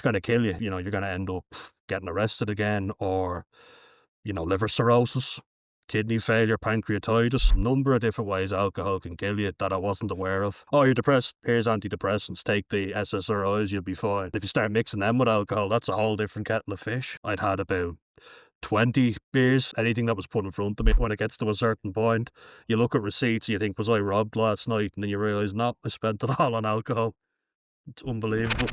it's going to kill you. You're going to end up getting arrested again, or, liver cirrhosis, kidney failure, pancreatitis, a number of different ways alcohol can kill you that I wasn't aware of. Oh, you're depressed, here's antidepressants, take the SSRIs, you'll be fine. If you start mixing them with alcohol, that's a whole different kettle of fish. I'd had about 20 beers, anything that was put in front of me. When it gets to a certain point, you look at receipts and you think, was I robbed last night? And then you realise, no, I spent it all on alcohol. It's unbelievable.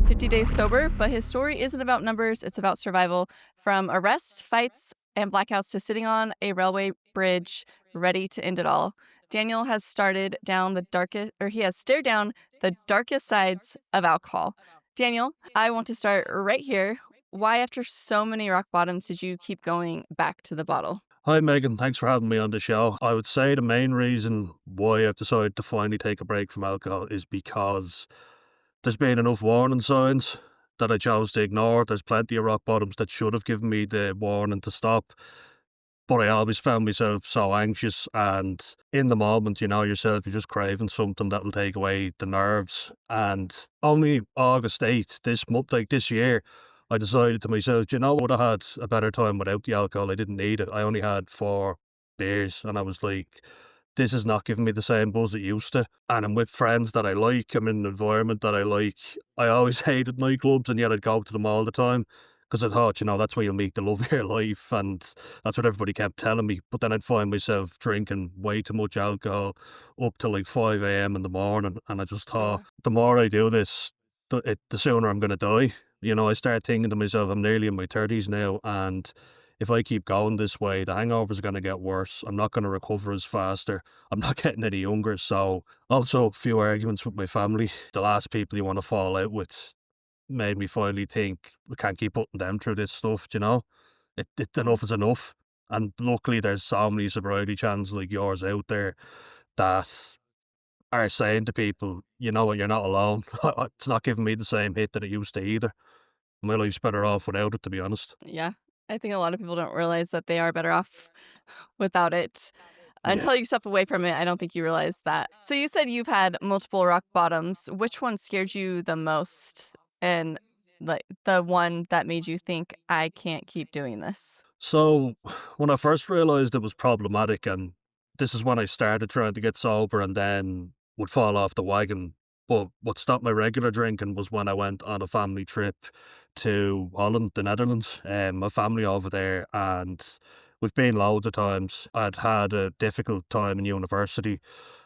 50 days sober, but his story isn't about numbers, it's about survival. From arrests, fights, and blackouts to sitting on a railway bridge, ready to end it all. Daniel has stared down the darkest sides of alcohol. Daniel, I want to start right here. Why, after so many rock bottoms, did you keep going back to the bottle? Hi Megan, thanks for having me on the show. I would say the main reason why I've decided to finally take a break from alcohol is because there's been enough warning signs that I chose to ignore. There's plenty of rock bottoms that should have given me the warning to stop. But I always found myself so anxious, and in the moment, yourself, you're just craving something that'll take away the nerves. And only August 8th, this year, I decided to myself, I would have had a better time without the alcohol. I didn't need it. I only had 4 beers, and I was like, this is not giving me the same buzz it used to. And I'm with friends that I like. I'm in an environment that I like. I always hated nightclubs, and yet I'd go to them all the time because I thought, that's where you'll meet the love of your life. And that's what everybody kept telling me. But then I'd find myself drinking way too much alcohol up to like 5 a.m. in the morning. And I just thought, the more I do this, the sooner I'm going to die. I start thinking to myself, I'm nearly in my 30s now, and if I keep going this way, the hangovers are going to get worse. I'm not going to recover as faster. I'm not getting any younger. So also a few arguments with my family. The last people you want to fall out with made me finally think, we can't keep putting them through this stuff, Enough is enough. And luckily there's so many sobriety channels like yours out there that are saying to people, you're not alone. It's not giving me the same hit that it used to either. My life's better off without it, to be honest. Yeah, I think a lot of people don't realize that they are better off without it. Until you step away from it, I don't think you realize that. So you said you've had multiple rock bottoms. Which one scared you the most? And like the one that made you think, I can't keep doing this? So when I first realised it was problematic, and this is when I started trying to get sober and then would fall off the wagon. But what stopped my regular drinking was when I went on a family trip to Holland, the Netherlands. My family over there, and we've been loads of times. I'd had a difficult time in university,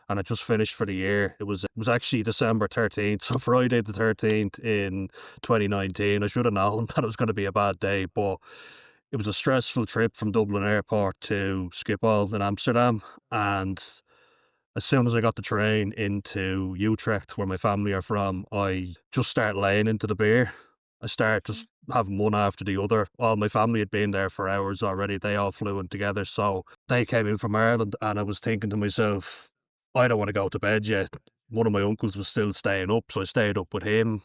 and I just finished for the year. It was actually December 13th, so Friday the 13th in 2019. I should have known that it was going to be a bad day, but it was a stressful trip from Dublin Airport to Schiphol in Amsterdam, and as soon as I got the train into Utrecht, where my family are from, I just start laying into the beer. I start just having one after the other. All my family had been there for hours already. They all flew in together. So they came in from Ireland, and I was thinking to myself, I don't want to go to bed yet. One of my uncles was still staying up, so I stayed up with him.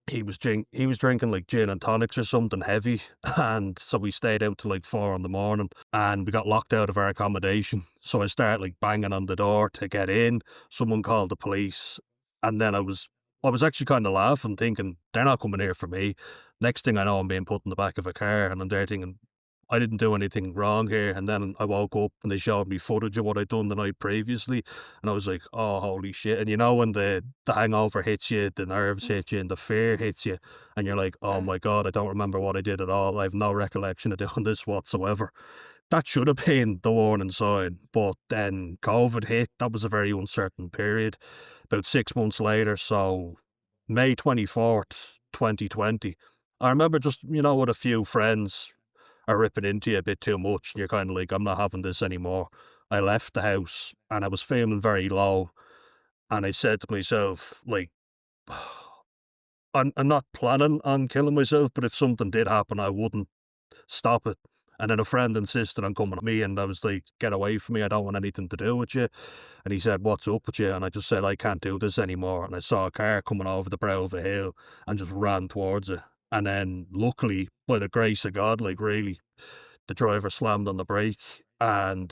He was drinking like gin and tonics or something heavy, and so we stayed out till like 4 in the morning, and we got locked out of our accommodation. So I started like banging on the door to get in. Someone called the police, and then I was actually kind of laughing, thinking they're not coming here for me. Next thing I know, I'm being put in the back of a car, and I'm there thinking, I didn't do anything wrong here. And then I woke up and they showed me footage of what I'd done the night previously. And I was like, oh, holy shit. And when the hangover hits you, the nerves hit you, and the fear hits you, and you're like, oh my God, I don't remember what I did at all. I have no recollection of doing this whatsoever. That should have been the warning sign. But then COVID hit. That was a very uncertain period. About 6 months later, so May 24th, 2020, I remember just, with a few friends are ripping into you a bit too much, and you're kind of like, I'm not having this anymore. I left the house, and I was feeling very low, and I said to myself, like, I'm not planning on killing myself, but if something did happen, I wouldn't stop it. And then a friend insisted on coming to me, and I was like, get away from me, I don't want anything to do with you. And he said, what's up with you? And I just said, I can't do this anymore. And I saw a car coming over the brow of a hill and just ran towards it. And then luckily, by the grace of God, like really, the driver slammed on the brake, and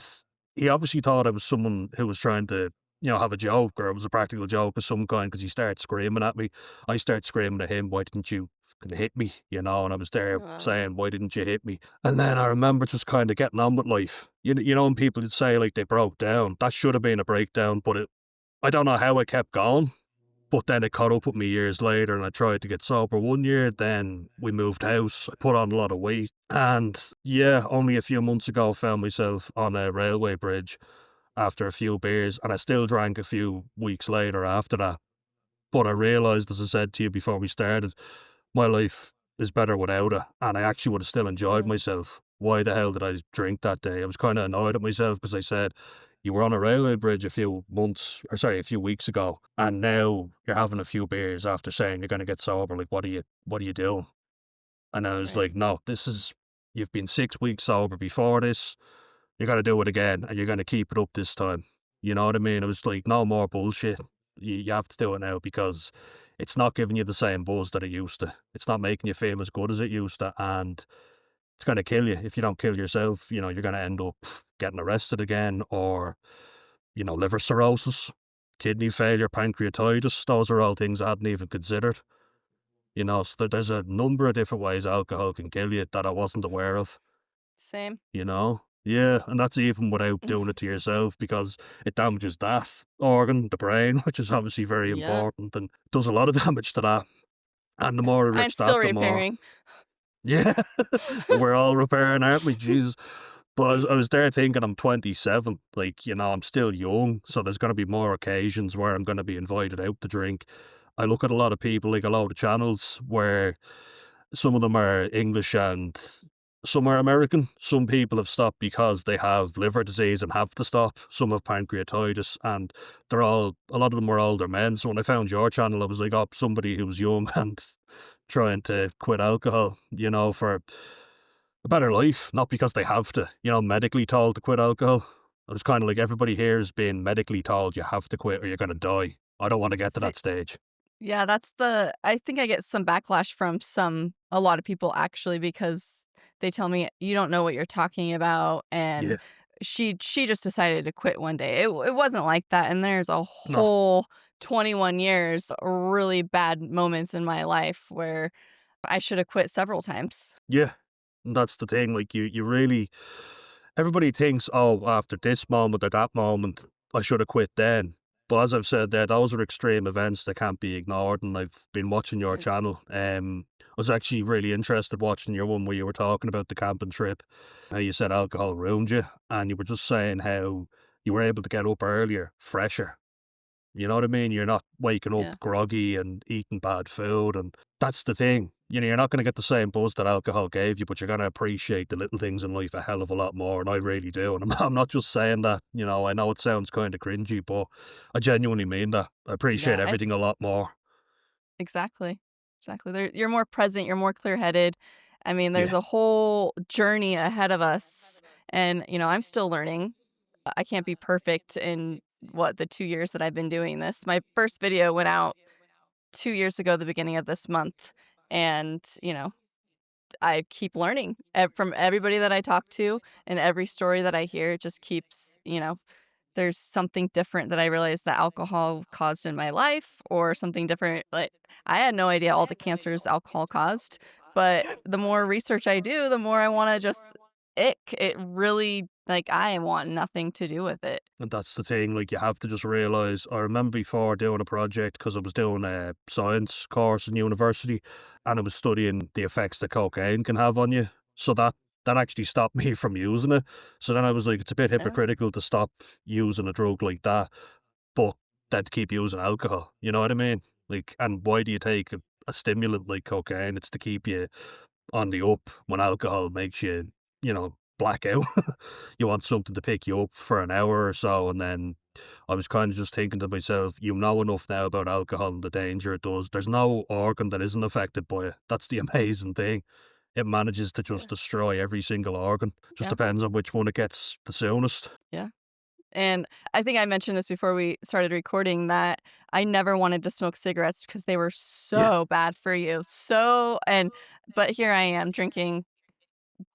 he obviously thought I was someone who was trying to have a joke, or it was a practical joke of some kind, because he started screaming at me. I start screaming at him, "Why didn't you fucking hit me?" And I was there Uh, saying, "Why didn't you hit me?" And then I remember just kind of getting on with life. When people would say like they broke down, that should have been a breakdown, but I don't know how I kept going. But then it caught up with me years later, and I tried to get sober one year. Then we moved house. I put on a lot of weight. And yeah, only a few months ago, I found myself on a railway bridge after a few beers. And I still drank a few weeks later after that. But I realised, as I said to you before we started, my life is better without it. And I actually would have still enjoyed mm, myself. Why the hell did I drink that day? I was kind of annoyed at myself because I said, "You were on a railway bridge a few weeks ago, and now you're having a few beers after saying you're going to get sober. Like, what are you doing?" And I was right. like, "No, you've been 6 weeks sober before this. You're going to do it again, and you're going to keep it up this time." You know what I mean? It was like, no more bullshit. You have to do it now, because it's not giving you the same buzz that it used to. It's not making you feel as good as it used to. And it's going to kill you if you don't kill yourself. You're going to end up getting arrested again, or, liver cirrhosis, kidney failure, pancreatitis. Those are all things I hadn't even considered. So there's a number of different ways alcohol can kill you that I wasn't aware of. Same. Yeah, and that's even without doing it to yourself, because it damages that organ, the brain, which is obviously very Yep. important, and does a lot of damage to that. And the more I Mine's reach still that, the more, repairing. yeah, we're all repairing, aren't we? Jesus. But I was there thinking, I'm 27, like, I'm still young, so there's going to be more occasions where I'm going to be invited out to drink. I look at a lot of people, like a lot of channels, where some of them are English and some are American. Some people have stopped because they have liver disease and have to stop. Some have pancreatitis, and a lot of them were older men. So when I found your channel, I was like, oh, somebody who was young and trying to quit alcohol, for a better life, not because they have to, medically told to quit alcohol. I was kind of like, everybody here is being medically told you have to quit or you're going to die. I don't want to get to that stage. Yeah, I think I get some backlash from a lot of people actually because they tell me you don't know what you're talking about, and Yeah. she just decided to quit one day. It wasn't like that, and there's a No. whole 21 years really bad moments in my life where I should have quit several times. Yeah, and that's the thing. Like, you really, everybody thinks, oh, after this moment or that moment, I should have quit then. But as I've said there, those are extreme events that can't be ignored. And I've been watching your Right. channel. I was actually really interested watching your one where you were talking about the camping trip, how you said alcohol ruined you, and you were just saying how you were able to get up earlier, fresher. You know what I mean? You're not waking up Yeah. groggy and eating bad food, and that's the thing. You're not going to get the same buzz that alcohol gave you, but you're going to appreciate the little things in life a hell of a lot more, and I really do. And I'm not just saying that. I know it sounds kind of cringy, but I genuinely mean that. I appreciate Yeah, everything a lot more. exactly. Exactly. You're more present, you're more clear-headed. I mean, there's Yeah, a whole journey ahead of us, and, I'm still learning. I can't be perfect in, the 2 years that I've been doing this. My first video went out 2 years ago, the beginning of this month, and, I keep learning from everybody that I talk to, and every story that I hear. It just keeps, there's something different that I realized that alcohol caused in my life, or something different. Like, I had no idea all the cancers alcohol caused, but the more research I do, the more I want to just ick. It really, like, I want nothing to do with it. and that's the thing. Like, you have to just realize. I remember before doing a project, because I was doing a science course in university, and I was studying the effects that cocaine can have on you. So that actually stopped me from using it. So then I was like, it's a bit Yeah, hypocritical to stop using a drug like that, but then to keep using alcohol. You know what I mean? Like, and why do you take a stimulant like cocaine? It's to keep you on the up, when alcohol makes you, black out. You want something to pick you up for an hour or so. And then I was kind of just thinking to myself, you know enough now about alcohol and the danger it does. There's no organ that isn't affected by it. That's the amazing thing. It manages to yeah, just destroy every single organ. Just yeah, depends on which one it gets the soonest. yeah. And I think I mentioned this before we started recording that I never wanted to smoke cigarettes because they were Yeah. so bad for you. But here I am drinking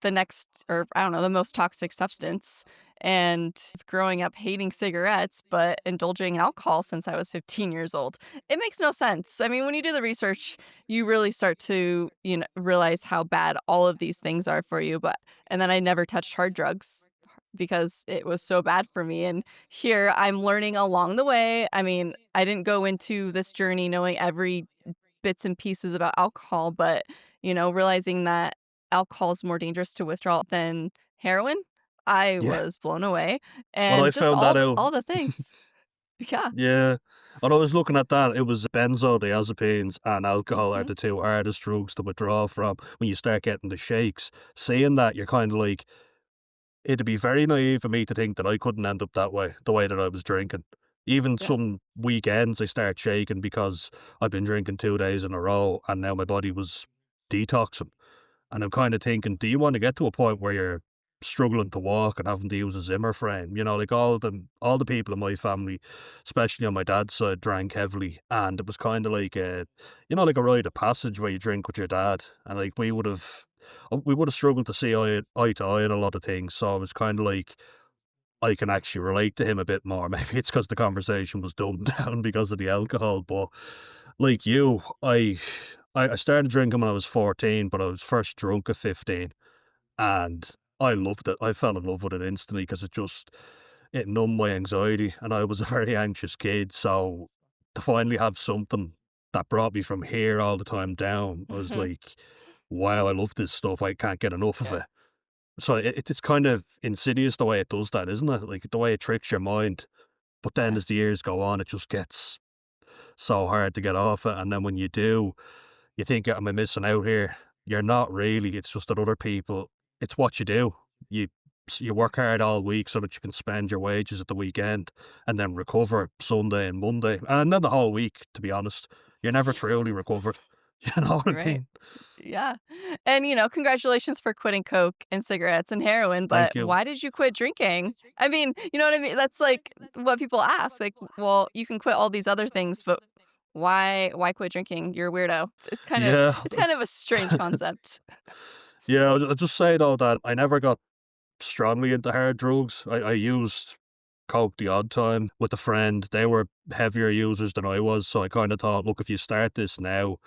the next, or I don't know, the most toxic substance. and growing up hating cigarettes, but indulging in alcohol since I was 15 years old. It makes no sense. I mean, when you do the research, you really start to, realize how bad all of these things are for you. And then I never touched hard drugs because it was so bad for me. And here I'm learning along the way. I mean, I didn't go into this journey knowing every bits and pieces about alcohol, but, realizing that alcohol is more dangerous to withdrawal than heroin, I Yeah. was blown away, When I and just found that out, all the things. Yeah. yeah. When I was looking at that, it was benzodiazepines and alcohol are Mhm. the two hardest drugs to withdraw from when you start getting the shakes. Seeing that, you're kind of like, it'd be very naive of me to think that I couldn't end up that way, the way that I was drinking. Even Yeah. some weekends, I start shaking because I've been drinking 2 days in a row and now my body was detoxing. And I'm kind of thinking, do you want to get to a point where you're struggling to walk and having to use a Zimmer frame? You know, like all the people in my family, especially on my dad's side, drank heavily, and it was kind of like like a rite of passage where you drink with your dad, and like we would have struggled to see eye to eye on a lot of things. So I was kind of like, I can actually relate to him a bit more. Maybe it's because the conversation was dumbed down because of the alcohol, but like you, I started drinking when I was 14, but I was first drunk at 15, and I loved it. I fell in love with it instantly because it numbed my anxiety, and I was a very anxious kid. So to finally have something that brought me from here all the time down, I was Mhm. like, wow, I love this stuff. I can't get enough of Yeah. it. So it's kind of insidious the way it does that, isn't it? Like the way it tricks your mind. But then Yeah. as the years go on, it just gets so hard to get off it. And then when you do, you think, am I missing out here? You're not really. It's just that other people, it's what you do. You you Yeah. work hard all week so that you can spend your wages at the weekend and then recover Sunday and Monday. And then the whole week, to be honest. You're never truly recovered. You know what I You're right. mean? Yeah. And, congratulations for quitting coke and cigarettes and heroin, but Thank you. why did you quit drinking? I mean, you know what I mean? That's like what people ask. Like, well, you can quit all these other things, but why quit drinking? You're a weirdo. Yeah. It's kind of a strange concept. Yeah, I'll just say though that I never got strongly into hard drugs. I used coke the odd time with a friend. They were heavier users than I was, so I kind of thought, look, if you start this now,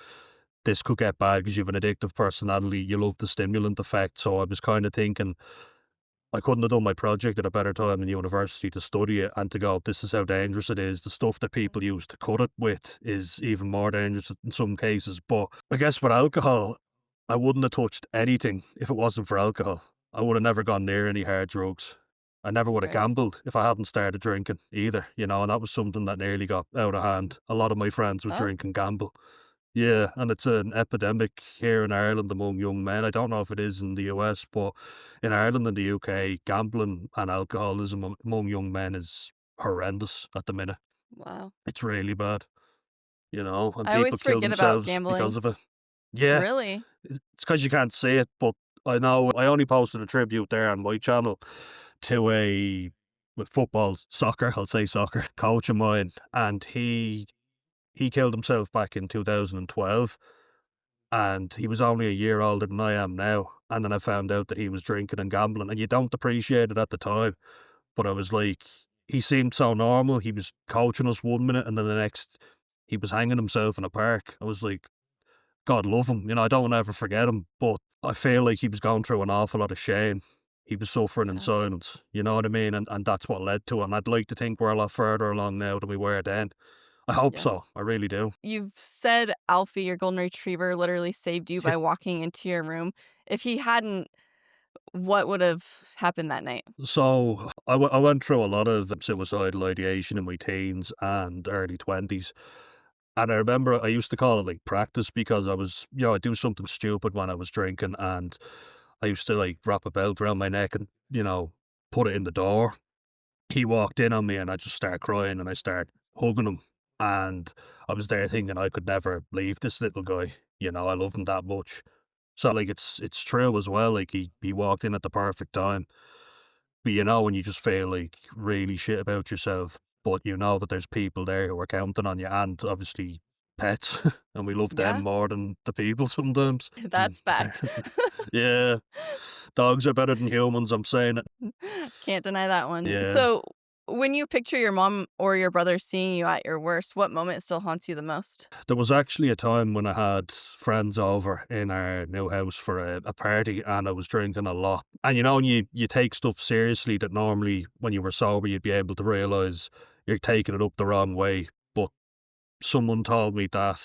this could get bad because you have an addictive personality. You love the stimulant effect. So I was kind of thinking I couldn't have done my project at a better time in university to study it and to go, this is how dangerous it is. The stuff that people use to cut it with is even more dangerous in some cases. But I guess with alcohol, I wouldn't have touched anything if it wasn't for alcohol. I would have never gone near any hard drugs. I never would have Right. gambled if I hadn't started drinking either, and that was something that nearly got out of hand. A lot of my friends would Oh, drink and gamble. Yeah, and it's an epidemic here in Ireland among young men. I don't know if it is in the US, but in Ireland and the UK, gambling and alcoholism among young men is horrendous at the minute. wow. It's really bad, and I people always kill forget about themselves because gambling. of it. Yeah, Really? it's because you can't see it, but I know I only posted a tribute there on my channel to a with football, soccer, I'll say soccer, coach of mine, and he killed himself back in 2012. And he was only a year older than I am now, and then I found out that he was drinking and gambling, and you don't appreciate it at the time, but I was like, he seemed so normal, he was coaching us 1 minute, and then the next, he was hanging himself in a park. I was like, God love him, I don't wanna ever forget him, but I feel like he was going through an awful lot of shame. He was suffering in Yeah. silence, you know what I mean? And that's what led to it, and I'd like to think we're a lot further along now than we were then. I hope Yeah. so, I really do. You've said Alfie, your golden retriever, literally saved you by walking into your room. If he hadn't, what would have happened that night? So I went through a lot of suicidal ideation in my teens and early 20s. And I remember I used to call it like practice because I'd do something stupid when I was drinking and I used to like wrap a belt around my neck and, put it in the door. He walked in on me and I just started crying and I started hugging him. And I was there thinking I could never leave this little guy. I love him that much. So like it's true as well. Like he walked in at the perfect time. But when you just feel like really shit about yourself, but you know that there's people there who are counting on you and obviously pets, and we love them Yeah, more than the people sometimes. that's fact. Yeah, dogs are better than humans, I'm saying it. Can't deny that one. Yeah. So, when you picture your mom or your brother seeing you at your worst, what moment still haunts you the most? There was actually a time when I had friends over in our new house for a party, and I was drinking a lot. And when you take stuff seriously that normally when you were sober you'd be able to realise you're taking it up the wrong way. But someone told me that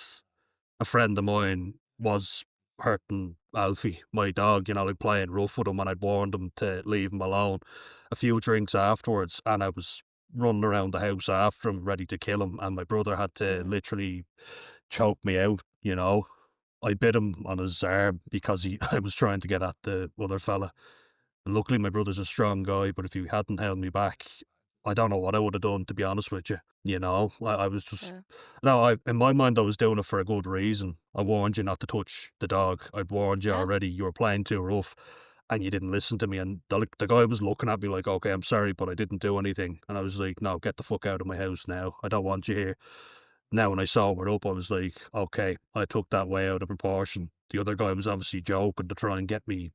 a friend of mine was hurting Alfie, my dog, like playing rough with him, and I'd warned him to leave him alone. A few drinks afterwards, and I was running around the house after him, ready to kill him, and my brother had to Mhm. literally choke me out. I bit him on his arm because I was trying to get at the other fella. And luckily, my brother's a strong guy, but if he hadn't held me back, I don't know what I would have done, to be honest with you. I was just, Yeah. no, in my mind, I was doing it for a good reason. I warned you not to touch the dog. I'd warned you Yeah. already. You were playing too rough and you didn't listen to me. And the guy was looking at me like, okay, I'm sorry, but I didn't do anything. And I was like, no, get the fuck out of my house now. I don't want you here. Now, when I sobered up, I was like, okay, I took that way out of proportion. The other guy was obviously joking to try and get me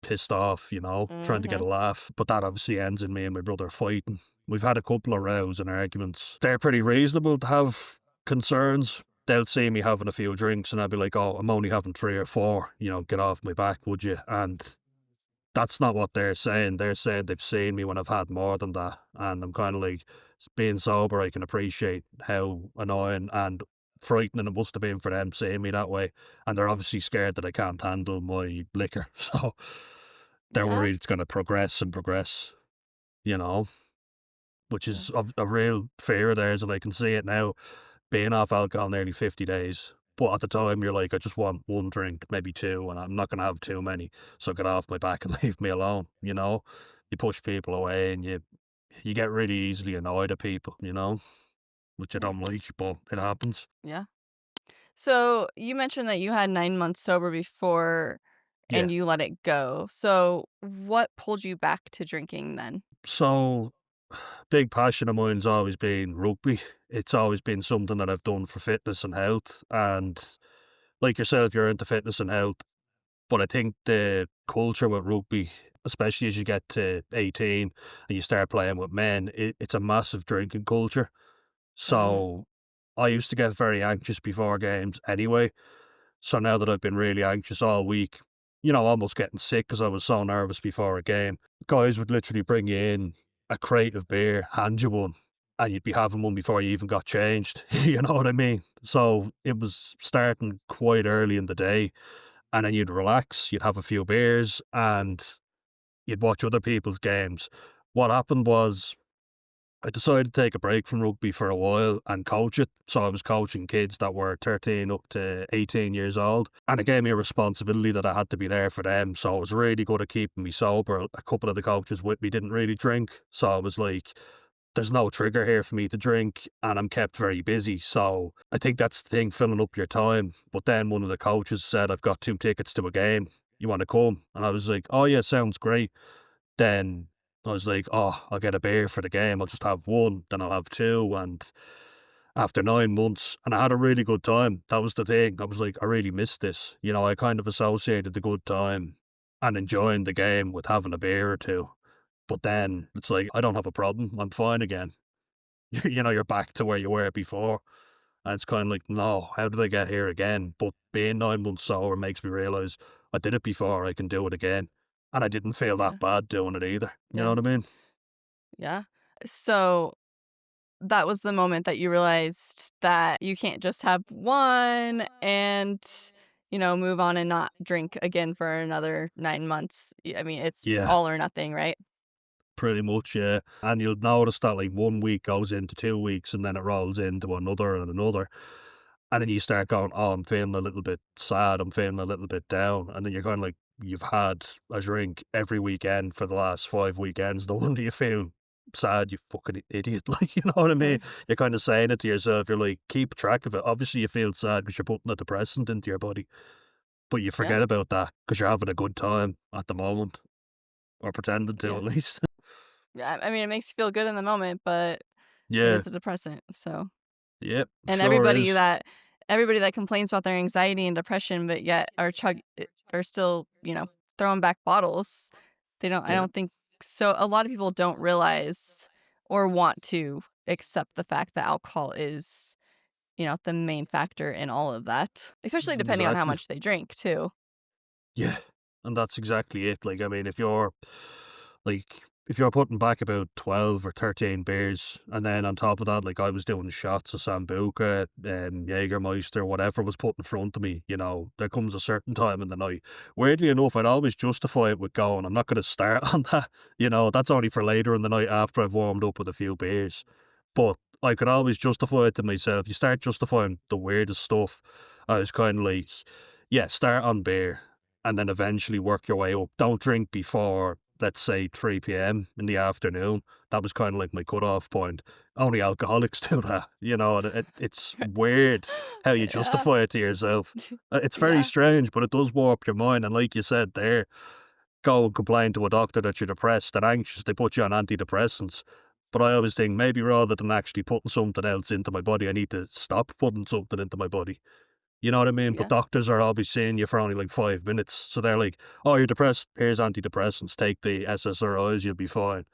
pissed off, trying to get a Mhm. laugh. But that obviously ends in me and my brother fighting. We've had a couple of rows and arguments. They're pretty reasonable to have concerns. They'll see me having a few drinks and I'll be like, oh, I'm only having 3 or 4, get off my back, would you? And that's not what they're saying. They're saying they've seen me when I've had more than that. And I'm kind of like, being sober, I can appreciate how annoying and frightening it must have been for them seeing me that way. And they're obviously scared that I can't handle my liquor. So they're Yeah. worried it's going to progress and progress, you know, which Yeah. is a real fear of theirs. And I can see it now, being off alcohol nearly 50 days. But at the time, you're like, I just want one drink, maybe two, and I'm not going to have too many. So get off my back and leave me alone, You push people away and you get really easily annoyed at people, which I Yeah. don't like, but it happens. Yeah. So, you mentioned that you had 9 months sober before Yeah. and you let it go. So, what pulled you back to drinking then? So, big passion of mine's always been rugby. It's always been something that I've done for fitness and health. And like yourself, you're into fitness and health. But I think the culture with rugby, especially as you get to 18 and you start playing with men, it's a massive drinking culture. Mhm. So I used to get very anxious before games anyway. So now that I've been really anxious all week, almost getting sick because I was so nervous before a game, guys would literally bring you in a crate of beer, hand you one, and you'd be having one before you even got changed. You know what I mean? So it was starting quite early in the day, and then you'd relax, you'd have a few beers, and you'd watch other people's games. What happened was I decided to take a break from rugby for a while and coach it. So I was coaching kids that were 13 up to 18 years old. And it gave me a responsibility that I had to be there for them. So it was really good at keeping me sober. A couple of the coaches with me didn't really drink. So I was like, there's no trigger here for me to drink, and I'm kept very busy. So I think that's the thing, filling up your time. But then one of the coaches said, I've got 2 tickets to a game. You want to come? And I was like, oh, yeah, sounds great. Then I was like, oh, I'll get a beer for the game. I'll just have one, then I'll have two. And after 9 months, and I had a really good time. That was the thing. I was like, I really missed this. I kind of associated the good time and enjoying the game with having a beer or two. But then it's like, I don't have a problem. I'm fine again. You're back to where you were before. And it's kind of like, no, how did I get here again? But being 9 months sober makes me realize I did it before, I can do it again. And I didn't feel Yeah. that bad doing it either. You know Yeah. what I mean? Yeah. So, that was the moment that you realized that you can't just have one and, move on and not drink again for another 9 months. I mean, it's Yeah, all or nothing, right? pretty much, yeah. And you'll notice that like one week goes into 2 weeks and then it rolls into another and another. And then you start going, oh, I'm feeling a little bit sad. I'm feeling a little bit down. And then you're kind of like, you've had a drink every weekend for the last 5 weekends. No wonder you feel sad, you fucking idiot. Like, you know what I Yeah. mean? You're kind of saying it to yourself. You're like, keep track of it. Obviously, you feel sad because you're putting a depressant into your body, but you Yeah. forget about that because you're having a good time at the moment, or pretending to Yeah. at least. Yeah. I mean, it makes you feel good in the moment, but it Yeah. is a depressant. So, Yep. and Sure everybody is. that everybody that complains about their anxiety and depression, but yet are still, throwing back bottles. I Yeah, don't think so. A lot of people don't realize or want to accept the fact that alcohol is, the main factor in all of that, especially depending on how exactly. much they drink too. Yeah, and that's exactly it. Like, I mean, like, if you're putting back about 12 or 13 beers, and then on top of that, like, I was doing shots of Sambuca, Jägermeister, whatever was put in front of me, there comes a certain time in the night. Weirdly enough, I'd always justify it with going, I'm not going to start on that. That's only for later in the night after I've warmed up with a few beers. But I could always justify it to myself. You start justifying the weirdest stuff. I was kind of like, yeah, start on beer and then eventually work your way up. Don't drink before, let's say, 3 p.m. in the afternoon. That was kind of like my cutoff point. Only alcoholics do that, and it's weird how you Yeah. justify it to yourself. It's very Yeah. strange, but it does warp your mind. And like you said there, go and complain to a doctor that you're depressed and anxious, they put you on antidepressants. But I always think maybe rather than actually putting something else into my body, I need to stop putting something into my body. You know what I mean? But Yeah. doctors are always seeing you for only like 5 minutes. So they're like, oh, you're depressed. Here's antidepressants. Take the SSRIs. You'll be fine.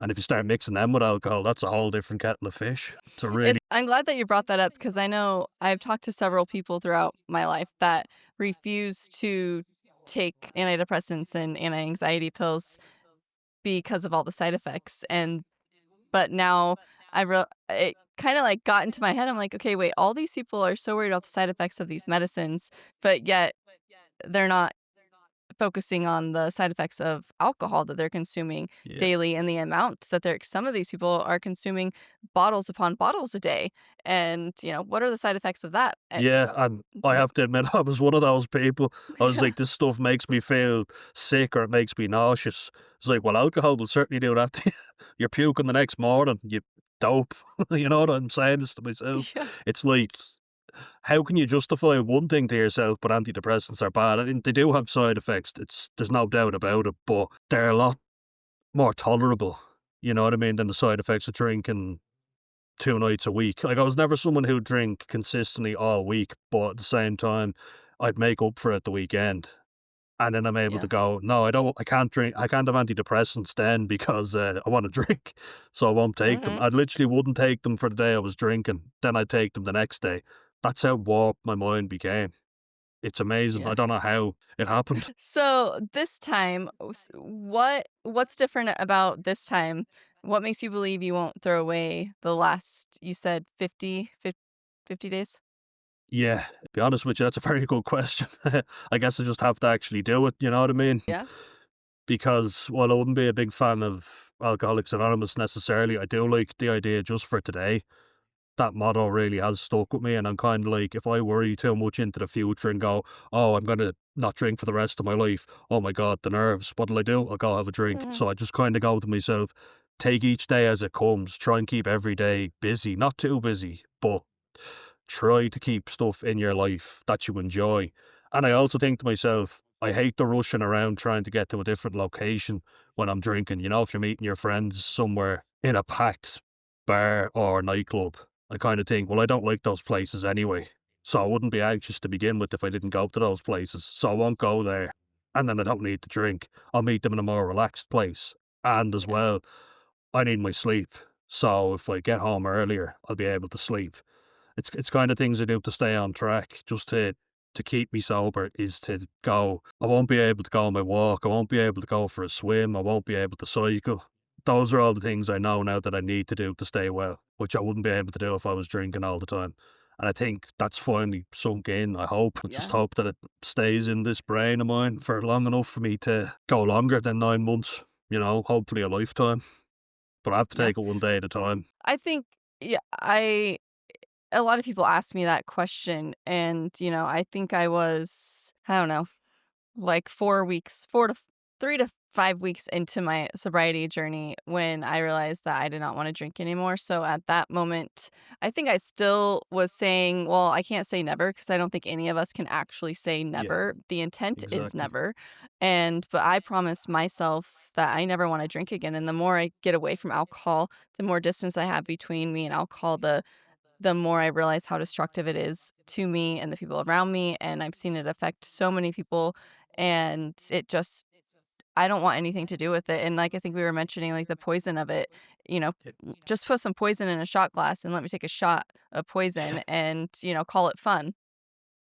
And if you start mixing them with alcohol, that's a whole different kettle of fish. It's a really, I'm glad that you brought that up because I know I've talked to several people throughout my life that refuse to take antidepressants and anti-anxiety pills because of all the side effects. But now it kind of like got into my head. I'm like, okay, wait, all these people are so worried about the side effects of these medicines, but yet they're not focusing on the side effects of alcohol that they're consuming yeah. daily and the amount that some of these people are consuming bottles upon bottles a day. And, what are the side effects of that? Yeah, and I Ma- have to admit, I was one of those people. I was Yeah. like, this stuff makes me feel sick or it makes me nauseous. It's like, well, alcohol will certainly do that to you. You're puking the next morning, you dope. You know what I'm saying this to myself? Yeah. It's like, how can you justify one thing to yourself, but antidepressants are bad? I mean, they do have side effects. There's no doubt about it, but they're a lot more tolerable. You know what I mean? Than the side effects of drinking 2 nights a week. Like, I was never someone who'd drink consistently all week, but at the same time, I'd make up for it the weekend. And then I'm able to Yeah. go, no, I can't drink, I can't have antidepressants then because I want to drink. So I won't take them. Hmm. I literally wouldn't take them for the day I was drinking. Then I'd take them the next day. That's how warped my mind became. It's amazing. I Yeah. don't know how it happened. So this time, what's different about this time? What makes you believe you won't throw away the last, you said 50 days? Yeah, to be honest with you, that's a very good question. I guess I just have to actually do it, you know what I mean? Yeah. Because while I wouldn't be a big fan of Alcoholics Anonymous necessarily, I do like the idea just for today. That motto really has stuck with me, and I'm kind of like, if I worry too much into the future and go, oh, I'm going to not drink for the rest of my life, oh my God, the nerves, what'll I do? I'll go have a drink. Hmm. So I just kind of go to myself, take each day as it comes, try and keep every day busy, not too busy, but try to keep stuff in your life that you enjoy. And I also think to myself, I hate the rushing around trying to get to a different location when I'm drinking. If you're meeting your friends somewhere in a packed bar or nightclub, I kind of think, well, I don't like those places anyway. So I wouldn't be anxious to begin with if I didn't go to those places. So I won't go there. And then I don't need to drink. I'll meet them in a more relaxed place. And as Yeah. well, I need my sleep. So if I get home earlier, I'll be able to sleep. It's kind of things I do to stay on track, just to keep me sober, is to go. I won't be able to go on my walk. I won't be able to go for a swim. I won't be able to cycle. Those are all the things I know now that I need to do to stay well, which I wouldn't be able to do if I was drinking all the time. And I think that's finally sunk in. I hope. I just Yeah. hope that it stays in this brain of mine for long enough for me to go longer than 9 months. Hopefully a lifetime. But I have to Yeah. take it one day at a time. I think, yeah, a lot of people ask me that question, and, I think I don't know, like 4 weeks, 3 to 5 weeks into my sobriety journey when I realized that I did not want to drink anymore. So at that moment, I think I still was saying, well, I can't say never because I don't think any of us can actually say Yeah, never. The intent is exactly. never. But I promised myself that I never want to drink again. And the more I get away from alcohol, the more distance I have between me and alcohol, the more I realize how destructive it is to me and the people around me. And I've seen it affect so many people. And it just, I don't want anything to do with it. And like I think we were mentioning, like the poison of it, you know, Yeah, just put some poison in a shot glass and let me take a shot of poison and, call it fun.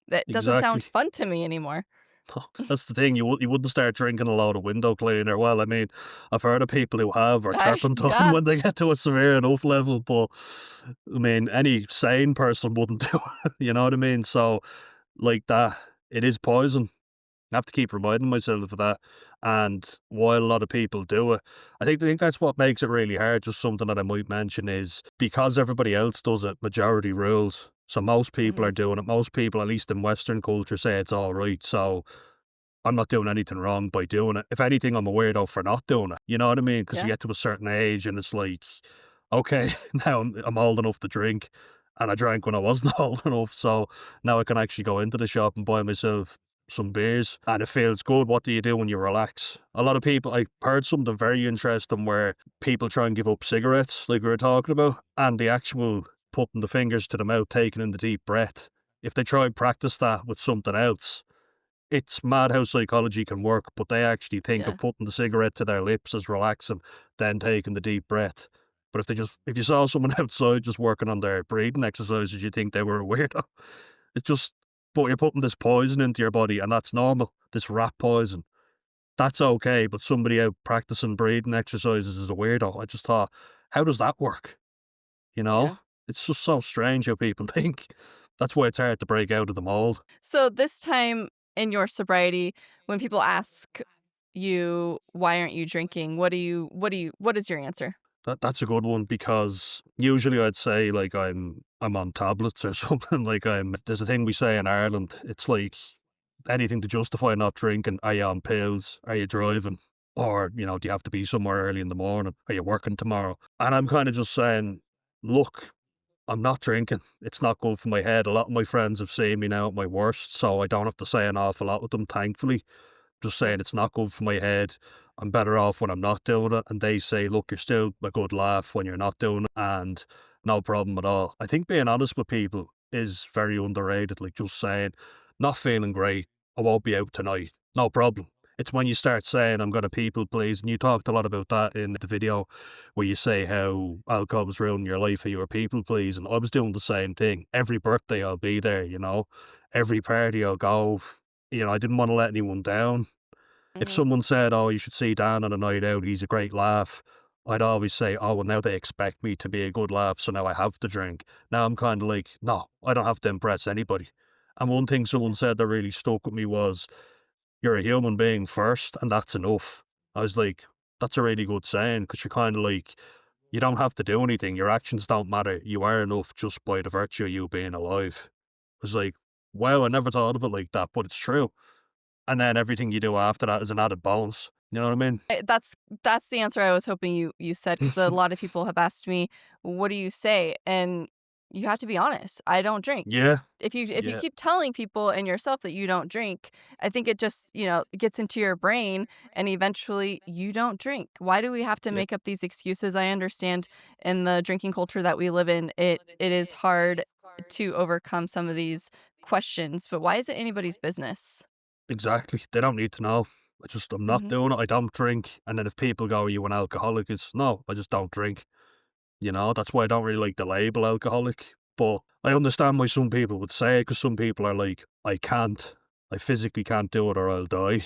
That doesn't sound exactly. fun to me anymore. That's the thing. You wouldn't start drinking a load of window cleaner. Well, I mean, I've heard of people who have or turpentine Yeah, when they get to a severe enough level, but I mean, any sane person wouldn't do it. You know what I mean? So, like that, it is poison. I have to keep reminding myself of that. And while a lot of people do it, I think that's what makes it really hard. Just something that I might mention is because everybody else does it, majority rules. So most people hmm are doing it. Most people, at least in Western culture, say it's all right. So I'm not doing anything wrong by doing it. If anything, I'm a weirdo for not doing it. You know what I mean? Because you yeah, get to a certain age and it's like, okay, now I'm old enough to drink. And I drank when I wasn't old enough. So now I can actually go into the shop and buy myself some beers and it feels good. What do you do when you relax? A lot of people, I heard something very interesting where people try and give up cigarettes, like we were talking about, and the actual putting the fingers to the mouth, taking in the deep breath. If they try and practice that with something else, it's mad how psychology can work, but they actually think of yeah, putting the cigarette to their lips as relaxing, then taking the deep breath. But if you saw someone outside just working on their breathing exercises, you think they were a weirdo. It's just, but you're putting this poison into your body, and that's normal. This rat poison, that's okay. But somebody out practicing breathing exercises is a weirdo. I just thought, how does that work? You know, yeah. it's just so strange how people think. That's why it's hard to break out of the mold. So this time in your sobriety, when people ask you why aren't you drinking, what is your answer? That's a good one because usually I'd say like I'm on tablets or something like there's a thing we say in Ireland. It's like anything to justify not drinking. Are you on pills? Are you driving? Or, do you have to be somewhere early in the morning? Are you working tomorrow? And I'm kind of just saying, look, I'm not drinking. It's not good for my head. A lot of my friends have seen me now at my worst, so I don't have to say an awful lot with them, thankfully. Just Yeah. saying it's not good for my head. I'm better off when I'm not doing it. And they say, look, you're still a good laugh when you're not doing it, and no problem at all. I think being honest with people is very underrated. Like just saying, not feeling great, I won't be out tonight. No problem. It's when you start saying I'm gonna people please, and you talked a lot about that in the video where you say how alcohol was ruining your life, how you were people please, and I was doing the same thing. Every birthday I'll be there, every party I'll go. I didn't want to let anyone down. If hmm someone said, "Oh, you should see Dan on a night out, he's a great laugh," I'd always say, "Oh, well, now they expect me to be a good laugh, so now I have to drink." Now I'm kind of like, "No, I don't have to impress anybody." And one thing someone Yeah. said that really stuck with me was, "You're a human being first, and that's enough." I was like, "That's a really good saying," because you're kind of like, you don't have to do anything. Your actions don't matter. You are enough just by the virtue of you being alive. I was like, wow, I never thought of it like that, but it's true. And then everything you do after that is an added bonus. You know what I mean? That's the answer I was hoping you said, because a lot of people have asked me, "What do you say?" And you have to be honest. I don't drink. Yeah, If you yeah, keep telling people and yourself that you don't drink, I think it just, gets into your brain and eventually you don't drink. Why do we have to yeah, make up these excuses? I understand in the drinking culture that we live in, it is hard to overcome some of these questions, but why is it anybody's business? exactly. They don't need to know. I'm not Mhm. doing it. I don't drink. And then if people go, are you an alcoholic? It's no, I just don't drink. That's why I don't really like the label alcoholic. But I understand why some people would say it because some people are like, I physically can't do it or I'll die,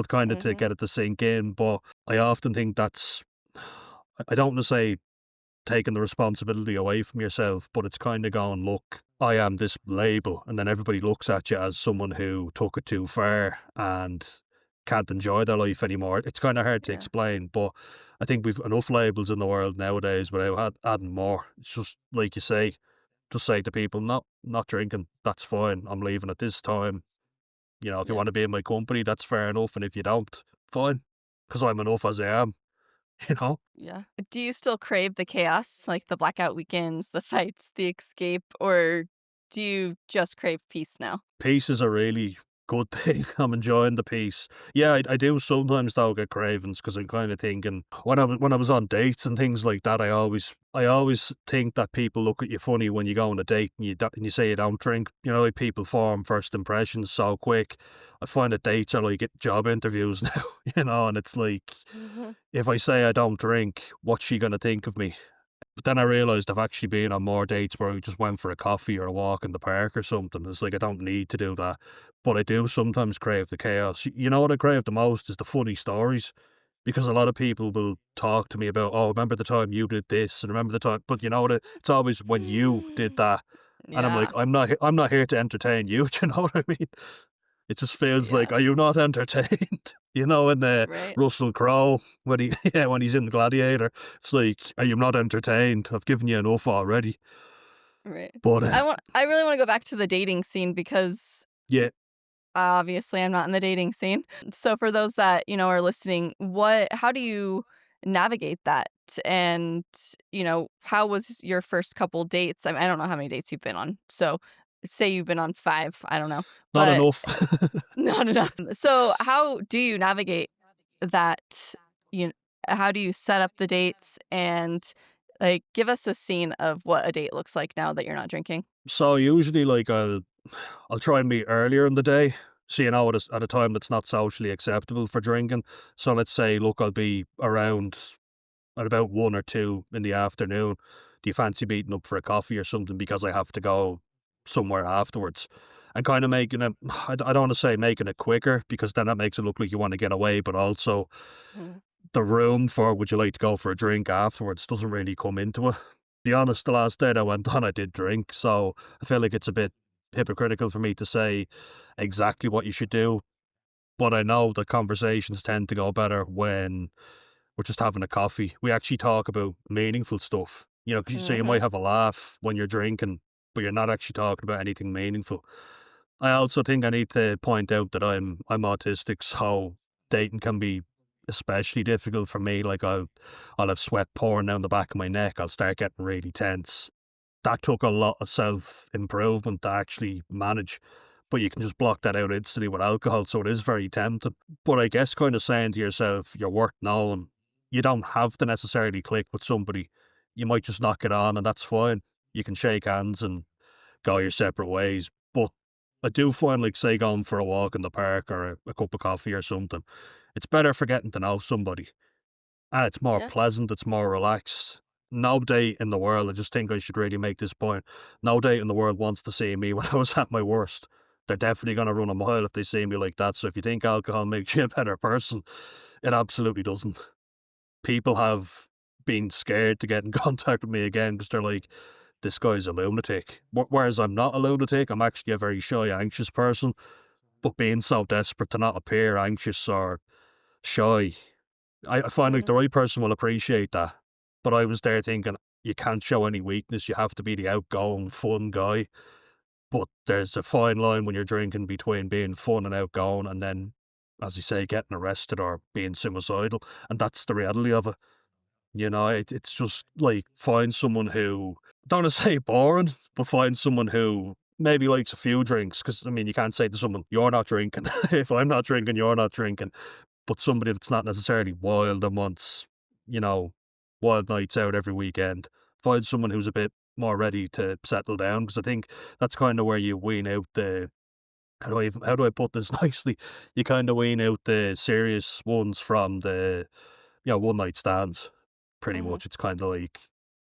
kind of to Mhm. get it to sink in. But I often think I don't want to say taking the responsibility away from yourself, but it's kind of going, look, I am this label. And then everybody looks at you as someone who took it too far and can't enjoy their life anymore. It's kind of hard to Yeah. explain, but I think we've enough labels in the world nowadays without adding more. It's just like you say, just say to people, no, not drinking, that's fine. I'm leaving at this time. If you Yeah. want to be in my company, that's fair enough. And if you don't, fine, because I'm enough as I am, you know? Yeah. Do you still crave the chaos, like the blackout weekends, the fights, the escape, or do you just crave peace now? Peace is a really good thing. I'm enjoying the peace. Yeah, I do sometimes though get cravings because I'm kind of thinking when I was on dates and things like that. I always think that people look at you funny when you go on a date and and you say you don't drink. You know, like people form first impressions so quick. I find that dates are like job interviews now. You know, and it's like Mhm. if I say I don't drink, what's she gonna think of me? But then I realised I've actually been on more dates where we just went for a coffee or a walk in the park or something. It's like I don't need to do that. But I do sometimes crave the chaos. You know what I crave the most is the funny stories. Because a lot of people will talk to me about, oh, remember the time you did this and remember the time, but you know what? It's always when you did that. And I'm like, Yeah, I'm not here to entertain you. Do you know what I mean? It just feels like, yeah, are you not entertained? You know, and right, Russell Crowe when yeah, when he's in Gladiator, it's like, are you not entertained? I've given you enough already. right. But I really wanna go back to the dating scene because yeah, obviously I'm not in the dating scene. So for those that, are listening, how do you navigate that? And, how was your first couple dates? I don't know how many dates you've been on. So say you've been on 5, I don't know. not But enough. not enough. So how do you navigate that? You how do you set up the dates and like give us a scene of what a date looks like now that you're not drinking? So usually, like, I'll try and meet earlier in the day, so you know at a time that's not socially acceptable for drinking. So let's say, look, I'll be around at about 1 or 2 in the afternoon. Do you fancy meeting up for a coffee or something? Because I have to go somewhere afterwards. And kind of making it, I don't want to say making it quicker because then that makes it look like you want to get away, but also Mhm. the room for would you like to go for a drink afterwards doesn't really come into it. Be honest, the last date I went on, I did drink, so I feel like it's a bit hypocritical for me to say exactly what you should do. But I know that conversations tend to go better when we're just having a coffee. We actually talk about meaningful stuff, you know, 'cause so you might Mhm. have a laugh when you're drinking, but you're not actually talking about anything meaningful. I also think I need to point out that I'm autistic, so dating can be especially difficult for me. Like I'll have sweat pouring down the back of my neck. I'll start getting really tense. That took a lot of self improvement to actually manage. But you can just block that out instantly with alcohol, so it is very tempting. But I guess kind of saying to yourself, you're worth knowing. You don't have to necessarily click with somebody. You might just knock it on, and that's fine. You can shake hands and go your separate ways. But I do find, like, say, going for a walk in the park or a cup of coffee or something, it's better for getting to know somebody. And it's more Yeah. pleasant, it's more relaxed. No date in the world, I just think I should really make this point. No date in the world wants to see me when I was at my worst. They're definitely going to run a mile if they see me like that. So if you think alcohol makes you a better person, it absolutely doesn't. People have been scared to get in contact with me again because they're like, this guy's a lunatic. Whereas I'm not a lunatic, I'm actually a very shy, anxious person. But being so desperate to not appear anxious or shy, I find like Mhm. the right person will appreciate that. But I was there thinking, you can't show any weakness. You have to be the outgoing, fun guy. But there's a fine line when you're drinking between being fun and outgoing and then, as you say, getting arrested or being suicidal. And that's the reality of it. You know, it's just like find someone who, don't want to say boring, but find someone who maybe likes a few drinks. Because, I mean, you can't say to someone, you're not drinking. If I'm not drinking, you're not drinking. But somebody that's not necessarily wild and wants, you know, wild nights out every weekend. Find someone who's a bit more ready to settle down. Because I think that's kind of where you wean out how do I put this nicely? You kind of wean out the serious ones from the, one night stands. Pretty Mhm. much, it's kind of like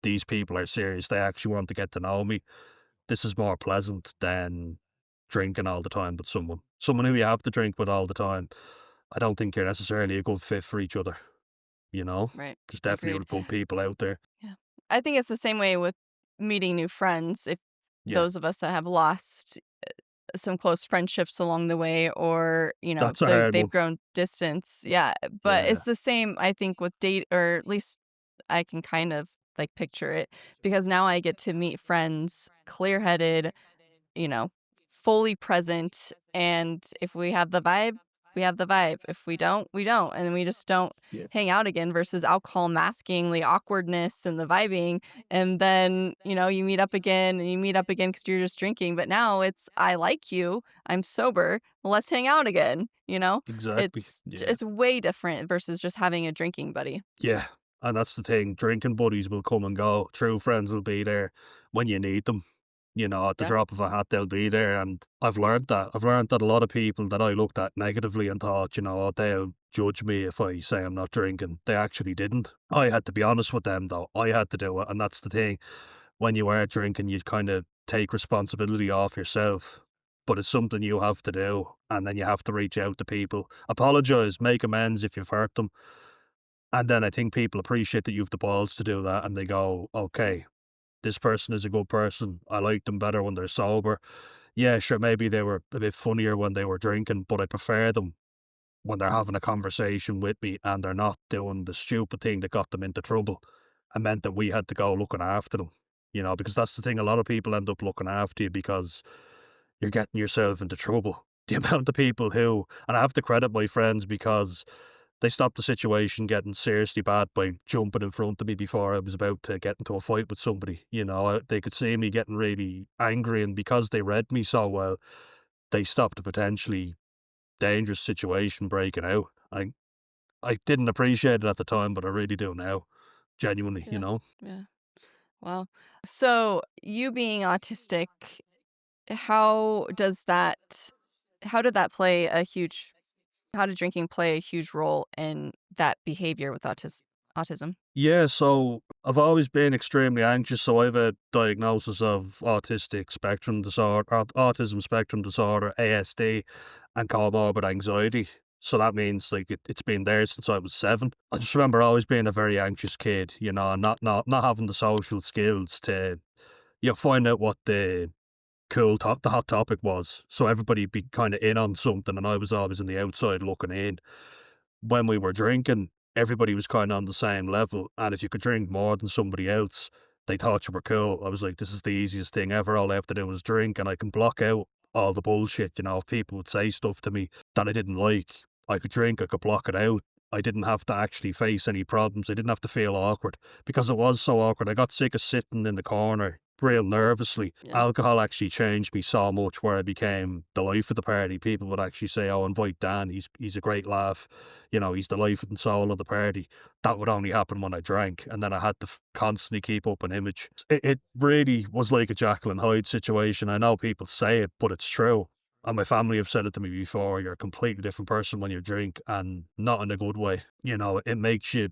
these people are serious. They actually want to get to know me. This is more pleasant than drinking all the time with someone who you have to drink with all the time. I don't think you're necessarily a good fit for each other. You know, Right. there's definitely Agreed. good people out there. Yeah. I think it's the same way with meeting new friends. If Yeah, those of us that have lost some close friendships along the way or, that's a hard they've one. grown distance. Yeah. But Yeah, it's the same, I think, with date, or at least I can kind of like picture it because now I get to meet friends clear headed, you know, fully present. And if we have the vibe, we have the vibe. If we don't, we don't. And we just don't Yeah, hang out again versus alcohol masking the awkwardness and the vibing. And then, you meet up again and you meet up again because you're just drinking. But now it's, I like you. I'm sober. Let's hang out again. exactly. It's way different versus just having a drinking buddy. Yeah, and that's the thing. Drinking buddies will come and go. True friends will be there when you need them. At the Yeah. drop of a hat, they'll be there. And I've learned that. I've learned that a lot of people that I looked at negatively and thought, oh, they'll judge me if I say I'm not drinking. They actually didn't. I had to be honest with them, though. I had to do it. And that's the thing. When you are drinking, you kind of take responsibility off yourself. But it's something you have to do. And then you have to reach out to people, apologize, make amends if you've hurt them. And then I think people appreciate that you've the balls to do that and they go, okay, this person is a good person. I like them better when they're sober. Yeah, sure, maybe they were a bit funnier when they were drinking, but I prefer them when they're having a conversation with me and they're not doing the stupid thing that got them into trouble and meant that we had to go looking after them. Because that's the thing. A lot of people end up looking after you because you're getting yourself into trouble. The amount of people who, and I have to credit my friends because they stopped the situation getting seriously bad by jumping in front of me before I was about to get into a fight with somebody. They could see me getting really angry, and because they read me so well, they stopped a potentially dangerous situation breaking out. I didn't appreciate it at the time, but I really do now. Genuinely, Yeah. Yeah. Wow. So, you being autistic, how does that how did that play a huge how did drinking play a huge role in that behavior with autism? Yeah, so I've always been extremely anxious. So I have a diagnosis of autism spectrum disorder, ASD, and comorbid anxiety. So that means like it's been there since I was 7. I just remember always being a very anxious kid, and not having the social skills to find out what the hot topic was. So everybody be kind of in on something, and I was always on the outside looking in. When we were drinking, everybody was kind of on the same level. And if you could drink more than somebody else, they thought you were cool. I was like, this is the easiest thing ever. All I have to do is drink and I can block out all the bullshit. If people would say stuff to me that I didn't like, I could drink, I could block it out. I didn't have to actually face any problems. I didn't have to feel awkward because it was so awkward. I got sick of sitting in the corner real nervously. Yeah. Alcohol actually changed me so much where I became the life of the party. People would actually say, oh, invite Dan. He's a great laugh. He's the life and soul of the party. That would only happen when I drank. And then I had to constantly keep up an image. It really was like a Jekyll and Hyde situation. I know people say it, but it's true. And my family have said it to me before. You're a completely different person when you drink, and not in a good way. It makes you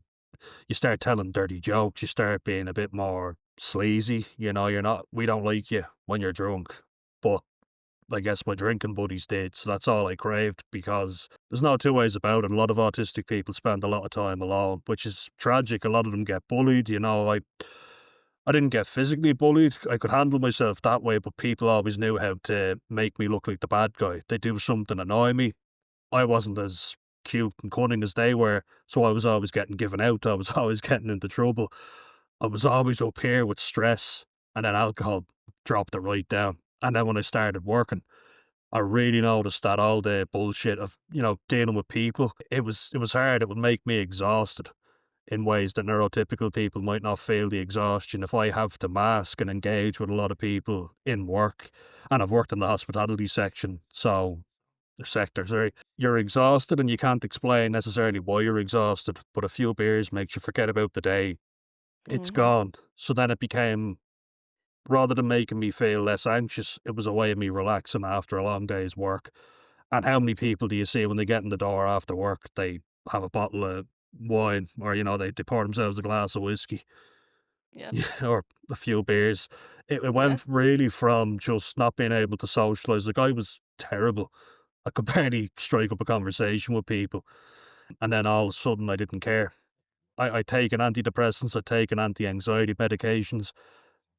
start telling dirty jokes, you start being a bit more sleazy, we don't like you when you're drunk. But I guess my drinking buddies did, so that's all I craved because there's no two ways about it. A lot of autistic people spend a lot of time alone, which is tragic. A lot of them get bullied, I didn't get physically bullied. I could handle myself that way, but people always knew how to make me look like the bad guy. They do something annoy me. I wasn't as cute and cunning as they were, so I was always getting given out. I was always getting into trouble. I was always up here with stress, and then alcohol dropped it right down. And then when I started working, I really noticed that all the bullshit of, dealing with people, it was hard. It would make me exhausted in ways that neurotypical people might not feel the exhaustion. If I have to mask and engage with a lot of people in work, and I've worked in the hospitality sector, sorry, you're exhausted and you can't explain necessarily why you're exhausted, but a few beers makes you forget about the day. It's Mhm. gone. So then it became, rather than making me feel less anxious, it was a way of me relaxing after a long day's work. And how many people do you see when they get in the door after work, they have a bottle of wine or, they pour themselves a glass of whiskey Yeah. or a few beers. It Yeah. went really from just not being able to socialise. Like I was terrible. I could barely strike up a conversation with people. And then all of a sudden I didn't care. I'd taken antidepressants, I'd taken anti-anxiety medications.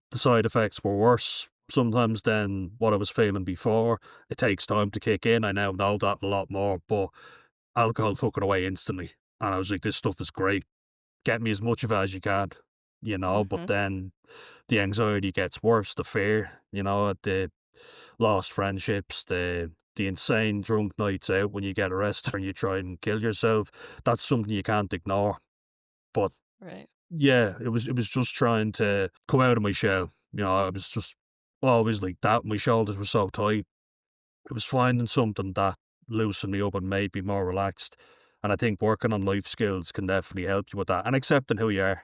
The side effects were worse sometimes than what I was feeling before. It takes time to kick in. I now know that a lot more, but alcohol took it away instantly. And I was like, this stuff is great. Get me as much of it as you can, but Mhm. then the anxiety gets worse, the fear, the lost friendships, the the insane drunk nights out when you get arrested and you try and kill yourself. That's something you can't ignore. But Right. yeah, it was just trying to come out of my shell. I was just always like that. My shoulders were so tight. It was finding something that loosened me up and made me more relaxed. And I think working on life skills can definitely help you with that. And accepting who you are,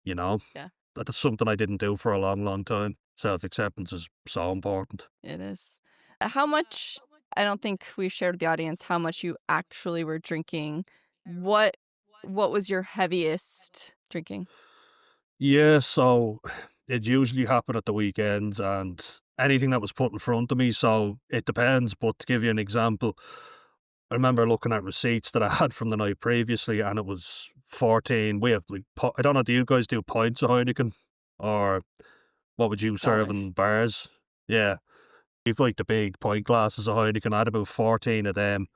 you know. Yeah, That's something I didn't do for a long, long time. Self acceptance is so important. it is. How much, I don't think we've shared with the audience how much you actually were drinking. What what was your heaviest drinking? Yeah, so it usually happened at the weekends and anything that was put in front of me. So it depends. But to give you an example, I remember looking at receipts that I had from the night previously, and it was 14. We have like, I don't know, do you guys do pints of Heineken? Or what would you serve Dollar. in bars? Yeah. We've like the big pint glasses of Heineken. I had about 14 of them.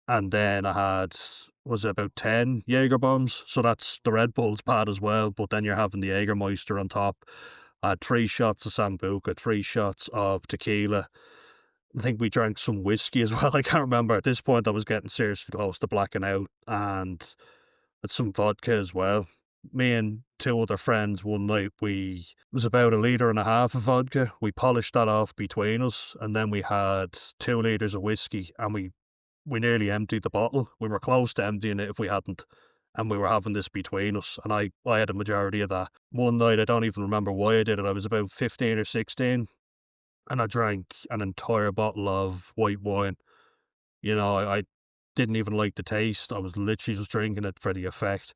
And then I had, was it about 10 Jaeger bombs? So that's the Red Bull's bad as well, but then you're having the Jägermeister on top. I had 3 shots of Sambuca, 3 shots of tequila. I think we drank some whiskey as well. I can't remember. At this point, I was getting seriously close to blacking out. And had some vodka as well. Me and 2 other friends one night, it was about 1.5 liters of vodka. We polished that off between us, and then we had 2 liters of whiskey, and we nearly emptied the bottle. We were close to emptying it if we hadn't. And we were having this between us. And I had a majority of that. One night, I don't even remember why I did it. I was about 15 or 16. And I drank an entire bottle of white wine. I didn't even like the taste. I was literally just drinking it for the effect.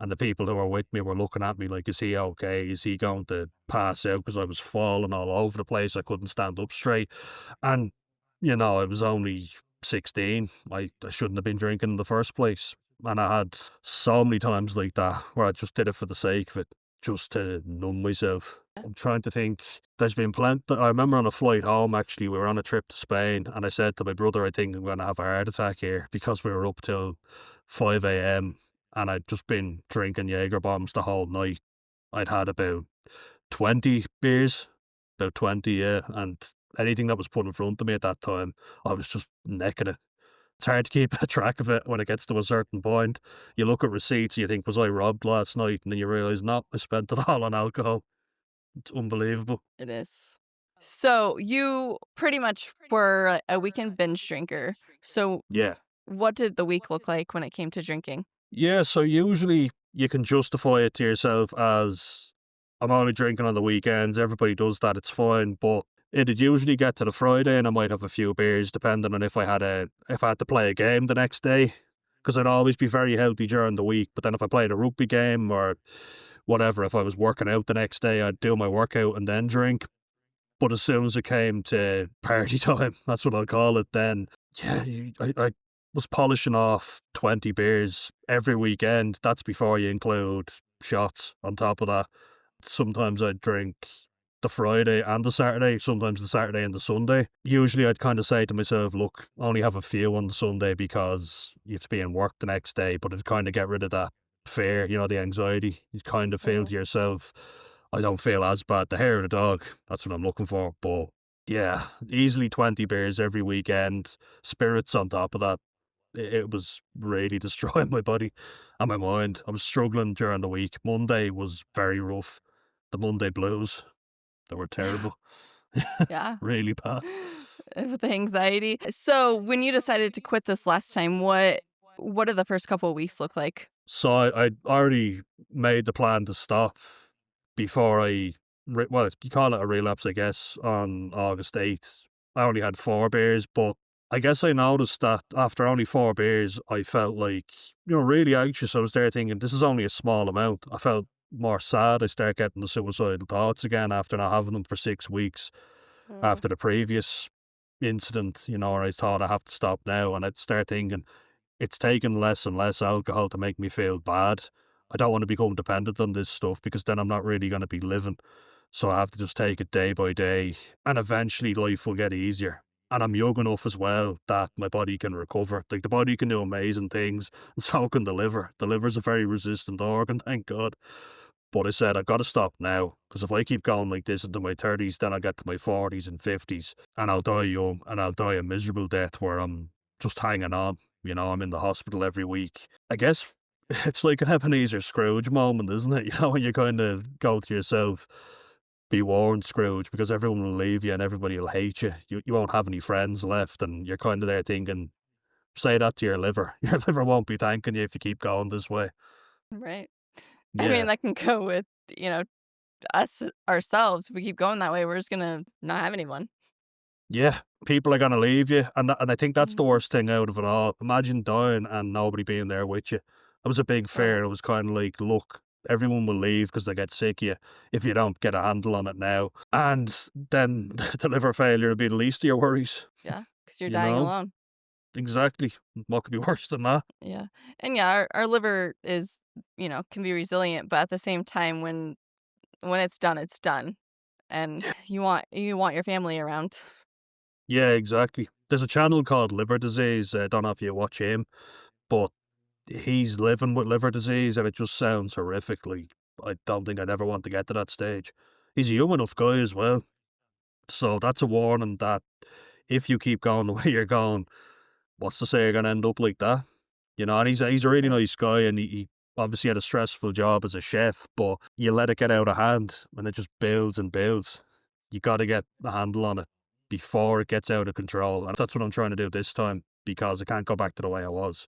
And the people who were with me were looking at me like, is he okay? Is he going to pass out? Because I was falling all over the place. I couldn't stand up straight. And, I was only 16. I shouldn't have been drinking in the first place. And I had so many times like that where I just did it for the sake of it, just to numb myself. I'm trying to think. There's been plenty. I remember on a flight home, actually, we were on a trip to Spain, and I said to my brother, I think I'm going to have a heart attack here because we were up till 5 a.m. and I'd just been drinking Jaeger bombs the whole night. I'd had about 20 beers, about 20, yeah, and anything that was put in front of me at that time, I was just necking it. It's hard to keep a track of it when it gets to a certain point. You look at receipts, you think, was I robbed last night? And then you realise, no, I spent it all on alcohol. It's unbelievable. It is. So you pretty much were a weekend binge drinker. So Yeah. what did the week look like when it came to drinking? Yeah, so usually you can justify it to yourself as I'm only drinking on the weekends. Everybody does that, it's fine. But it'd usually get to the Friday and I might have a few beers, depending on if I had to play a game the next day. Because I'd always be very healthy during the week. But then if I played a rugby game or whatever, if I was working out the next day, I'd do my workout and then drink. But as soon as it came to party time, that's what I'll call it, then, yeah, I was polishing off 20 beers every weekend. That's before you include shots on top of that. Sometimes I'd drink the Friday and the Saturday, sometimes the Saturday and the Sunday. Usually I'd kind of say to myself, look, only have a few on the Sunday because you have to be in work the next day, but it'd kind of get rid of that fear, the anxiety. You kind of feel Mhm. to yourself, I don't feel as bad. The hair of the dog, that's what I'm looking for. But yeah, easily 20 beers every weekend, spirits on top of that. It was really destroying my body and my mind. I was struggling during the week. Monday was very rough. The Monday blues, they were terrible. Yeah. Really bad. With the anxiety. So when you decided to quit this last time, what did the first couple of weeks look like? So I'd already made the plan to stop before well, you call it a relapse, I guess, on August 8th. I only had 4 beers, but I guess I noticed that after only 4 beers, I felt like, really anxious. I was there thinking, this is only a small amount. I felt more sad. I started getting the suicidal thoughts again after not having them for 6 weeks Mm. after the previous incident, where I thought I have to stop now. And I'd start thinking, it's taken less and less alcohol to make me feel bad. I don't want to become dependent on this stuff because then I'm not really going to be living. So I have to just take it day by day and eventually life will get easier. And I'm young enough as well that my body can recover. Like the body can do amazing things and so can the liver. The liver's a very resistant organ, thank God. But I said, I've got to stop now because if I keep going like this into my 30s, then I'll get to my 40s and 50s and I'll die young and I'll die a miserable death where I'm just hanging on. You know, I'm in the hospital every week. I guess it's like an Ebenezer Scrooge moment, isn't it? You know, when you kind of go to yourself, be warned, Scrooge, because everyone will leave you and everybody will hate you. You won't have any friends left, and you're kind of there thinking, say that to your liver. Your liver won't be thanking you if you keep going this way. Right. I mean, Yeah. that can go with, you know, us ourselves. If we keep going that way, we're just gonna not have anyone. Yeah, people are gonna leave you, and I think that's the Mhm. worst thing out of it all. Imagine dying and nobody being there with you. That was a big Right. fear. It was kinda like, look, everyone will leave because they get sick of you if you don't get a handle on it now, and then the liver failure will be the least of your worries, Yeah, because 'cause you're you dying know? alone. Exactly. What could be worse than that? Yeah. And yeah, our liver is, you know, can be resilient, but at the same time, when it's done, it's done. And you want your family around. Yeah, exactly. There's a channel called Liver Disease, I don't know if you watch him, but he's living with liver disease and it just sounds horrific. Like, I don't think I'd ever want to get to that stage. He's a young enough guy as well. So that's a warning that if you keep going the way you're going, what's to say you're going to end up like that? You know, and he's a really Right. nice guy and he obviously had a stressful job as a chef, but you let it get out of hand and it just builds and builds. You got to get a handle on it before it gets out of control. And that's what I'm trying to do this time because I can't go back to the way I was.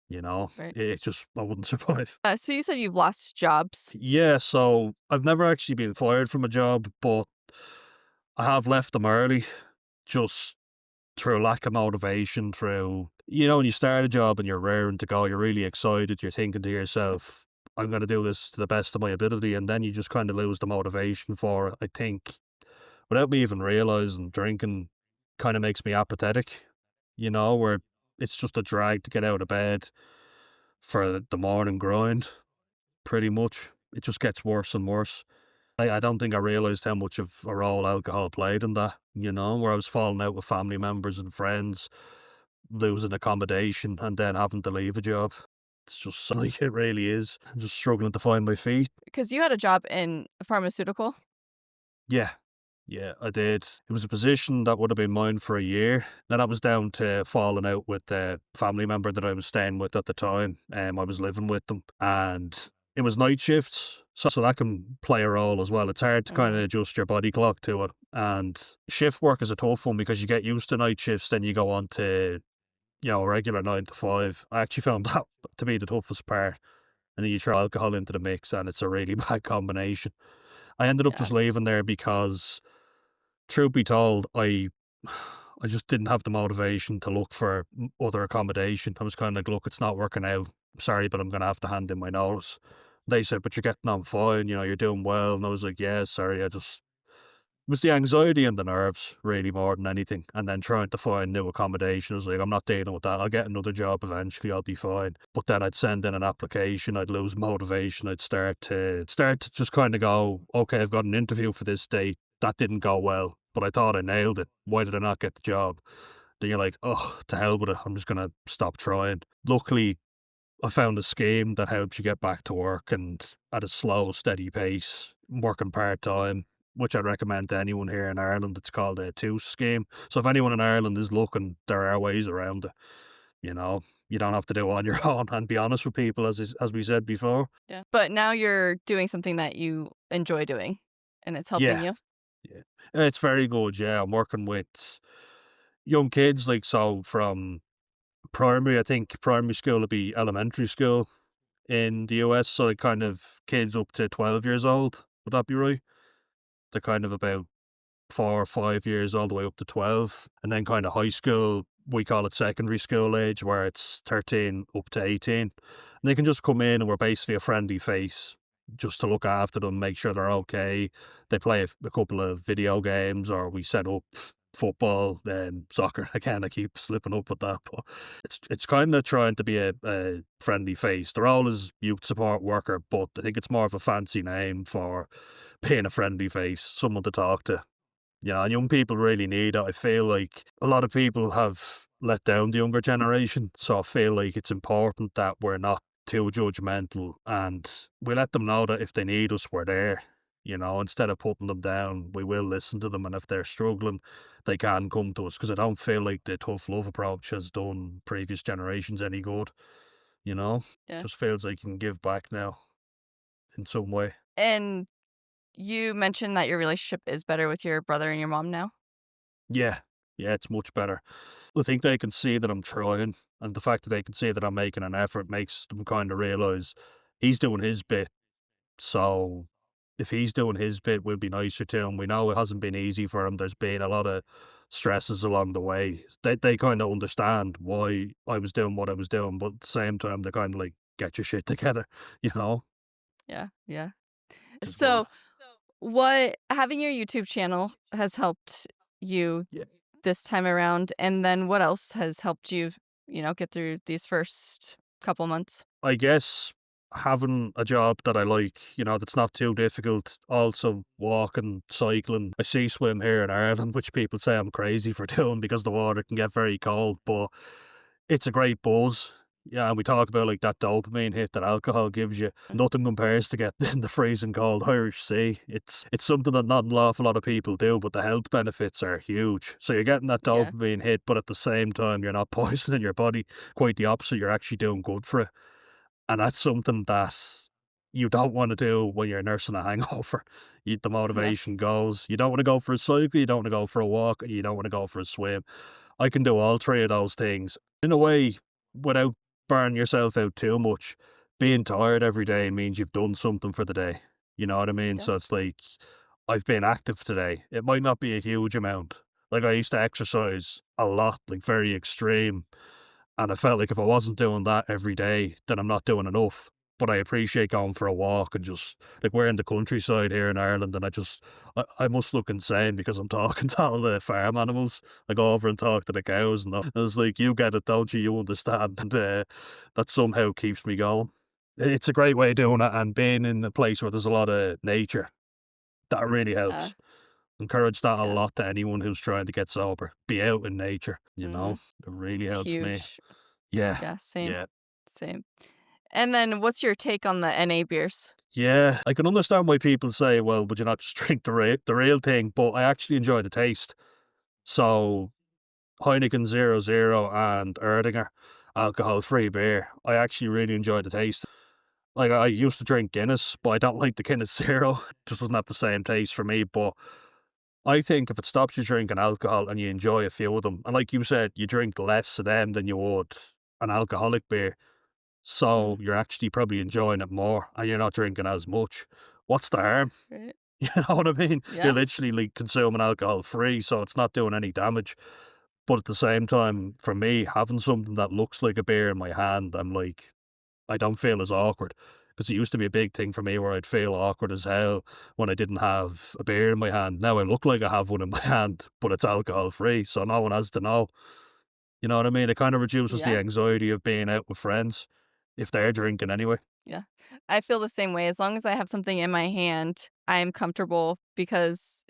You know, Right. it just, I wouldn't survive. So you said you've lost jobs. Yeah, so I've never actually been fired from a job, but I have left them early just through lack of motivation, through, you know, when you start a job and you're raring to go, you're really excited, you're thinking to yourself, I'm going to do this to the best of my ability. And then you just kind of lose the motivation for it. I think without me even realizing, drinking kind of makes me apathetic, you know, where it's just a drag to get out of bed for the morning grind, pretty much. It just gets worse and worse. I don't think I realised how much of a role alcohol played in that, you know, where I was falling out with family members and friends, losing accommodation, and then having to leave a job. It's just like it really is. I'm just struggling to find my feet. Because you had a job in pharmaceutical. Yeah. Yeah, I did. It was a position that would have been mine for a year. Then I was down to falling out with a family member that I was staying with at the time. I was living with them and it was night shifts. So that can play a role as well. It's hard to kind of Mhm. adjust your body clock to it. And shift work is a tough one because you get used to night shifts, then you go on to, you know, a regular 9 to 5. I actually found that to be the toughest part. And then you throw alcohol into the mix and it's a really bad combination. I ended up Yeah. just leaving there because truth be told, I just didn't have the motivation to look for other accommodation. I was kind of like, look, it's not working out. Sorry, but I'm going to have to hand in my notice. They said, but you're getting on fine, you know, you're doing well. And I was like, yeah, sorry, it was the anxiety and the nerves really more than anything. And then trying to find new accommodation. I was like, I'm not dealing with that. I'll get another job eventually. I'll be fine. But then I'd send in an application. I'd lose motivation. I'd start to just kind of go, okay, I've got an interview for this date. That didn't go well, but I thought I nailed it. Why did I not get the job? Then you're like, oh, to hell with it. I'm just going to stop trying. Luckily, I found a scheme that helps you get back to work and at a slow, steady pace, working part time, which I'd recommend to anyone here in Ireland. It's called a two scheme. So if anyone in Ireland is looking, there are ways around it. You know, you don't have to do it on your own and be honest with people, as we said before. Yeah. But now you're doing something that you enjoy doing, and it's helping Yeah, you. yeah, it's very good. Yeah, I'm working with young kids, like so from primary. I think primary school would be elementary school in the US, so like kind of kids up to 12 years old. Would that be right? They're kind of about 4 or 5 years all the way up to 12. And then kind of high school, we call it secondary school age, where it's 13 up to 18. And they can just come in and we're basically a friendly face just to look after them, make sure they're okay. They play a couple of video games or we set up football and soccer. Again, I keep slipping up with that, but it's kind of trying to be a friendly face. They're always youth support worker, but I think it's more of a fancy name for being a friendly face, someone to talk to. You know, and young people really need it. I feel like a lot of people have let down the younger generation, so I feel like it's important that we're not too judgmental, and we let them know that if they need us, we're there. Instead of putting them down, we will listen to them, and if they're struggling, they can come to us because I don't feel like the tough love approach has done previous generations any good. You know, Yeah. just feels like you can give back now in some way. And you mentioned that your relationship is better with your brother and your mom now? Yeah, yeah, it's much better. I think they can see that I'm trying, and the fact that they can see that I'm making an effort makes them kind of realize he's doing his bit. So if he's doing his bit, we'll be nicer to him. We know it hasn't been easy for him. There's been a lot of stresses along the way. They kind of understand why I was doing what I was doing, but at the same time, they're kind of like, get your shit together, you know, Yeah, yeah. which is good. So, what having your YouTube channel has helped you Yeah. this time around, and then what else has helped you, get through these first couple months? I guess having a job that I like, that's not too difficult. Also, walking, cycling. I see swim here in Ireland, which people say I'm crazy for doing because the water can get very cold, but it's a great buzz. Yeah, and we talk about like that dopamine hit that alcohol gives you. Nothing compares to getting in the freezing cold Irish Sea. It's something that not an awful lot of people do, but the health benefits are huge. So you're getting that Yeah, dopamine hit, but at the same time, you're not poisoning your body. Quite the opposite. You're actually doing good for it. And that's something that you don't want to do when you're nursing a hangover. The yeah, motivation goes. You don't want to go for a cycle, you don't want to go for a walk, and you don't want to go for a swim. I can do all three of those things in a way without burning yourself out too much. Being tired every day means you've done something for the day. You know what I mean? yeah, So it's like, I've been active today. It might not be a huge amount. Like I used to exercise a lot, like very extreme. And I felt like if I wasn't doing that every day, then I'm not doing enough. But I appreciate going for a walk and just like we're in the countryside here in Ireland, and I must look insane because I'm talking to all the farm animals. I go over and talk to the cows, and I was like, "You get it, don't you? You understand?" And that somehow keeps me going. It's a great way of doing it, and being in a place where there's a lot of nature, that really uh, helps. Encourage that a yeah. lot to anyone who's trying to get sober. Be out in nature, Mm, it really it's helps me. huge. Yeah, Yeah, same, yeah. same. And then, what's your take on the NA beers? Yeah, I can understand why people say, "Well, would you not just drink the real thing?" But I actually enjoy the taste. So Heineken 0.0 and Erdinger, alcohol-free beer. I actually really enjoy the taste. Like I used to drink Guinness, but I don't like the Guinness Zero. It just doesn't have the same taste for me. But I think if it stops you drinking alcohol and you enjoy a few of them, and like you said, you drink less of them than you would an alcoholic beer. So Mm, you're actually probably enjoying it more and you're not drinking as much. What's the harm? right. You know what I mean? You're Yeah, literally like consuming alcohol free, so it's not doing any damage. But at the same time, for me, having something that looks like a beer in my hand, I'm like, I don't feel as awkward. Because it used to be a big thing for me where I'd feel awkward as hell when I didn't have a beer in my hand. Now I look like I have one in my hand, but it's alcohol free, so no one has to know. You know what I mean? It kind of reduces the yeah. anxiety of being out with friends if they're drinking anyway. Yeah. I feel the same way. As long as I have something in my hand, I'm comfortable because,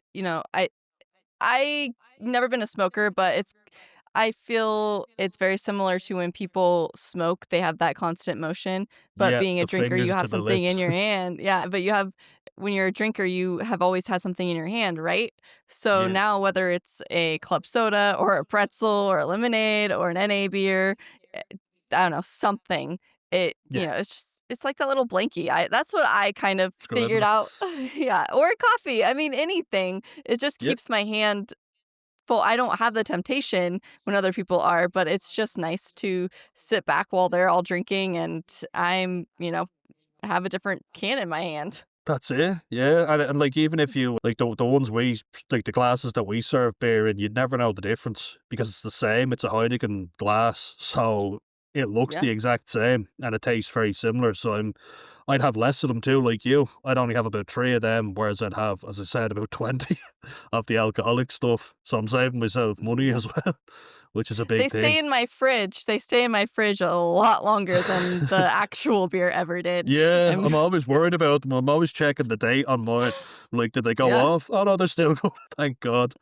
I never been a smoker, but I feel it's very similar to when people smoke, they have that constant motion, but Yeah, being a the drinker, you fingers have to the something in lips. your hand. Yeah, but when you're a drinker, you have always had something in your hand, right? So Yeah, now whether it's a club soda or a pretzel or a lemonade or an NA beer, eh, I don't know, something. yeah, It's like that little blankie. That's what I kind of it's good, isn't figured it? out. Yeah, or coffee. I mean, anything. It just Yeah, keeps my hand full. I don't have the temptation when other people are, but it's just nice to sit back while they're all drinking and have a different can in my hand. that's it. Yeah, and like even if you like the ones we like the glasses that we serve beer in, you'd never know the difference because it's the same. It's a Heineken glass, so it looks Yeah. the exact same and it tastes very similar. So I'd have less of them too, like you. I'd only have about three of them, whereas I'd have, as I said, about 20 of the alcoholic stuff. So I'm saving myself money Yeah. as well, which is a They big stay thing. in my fridge. They stay in my fridge a lot longer than the actual beer ever did. Yeah, I'm I'm always worried about them. I'm always checking the date on mine. Like, did they go yeah. off? Oh no, they're still good. Thank God.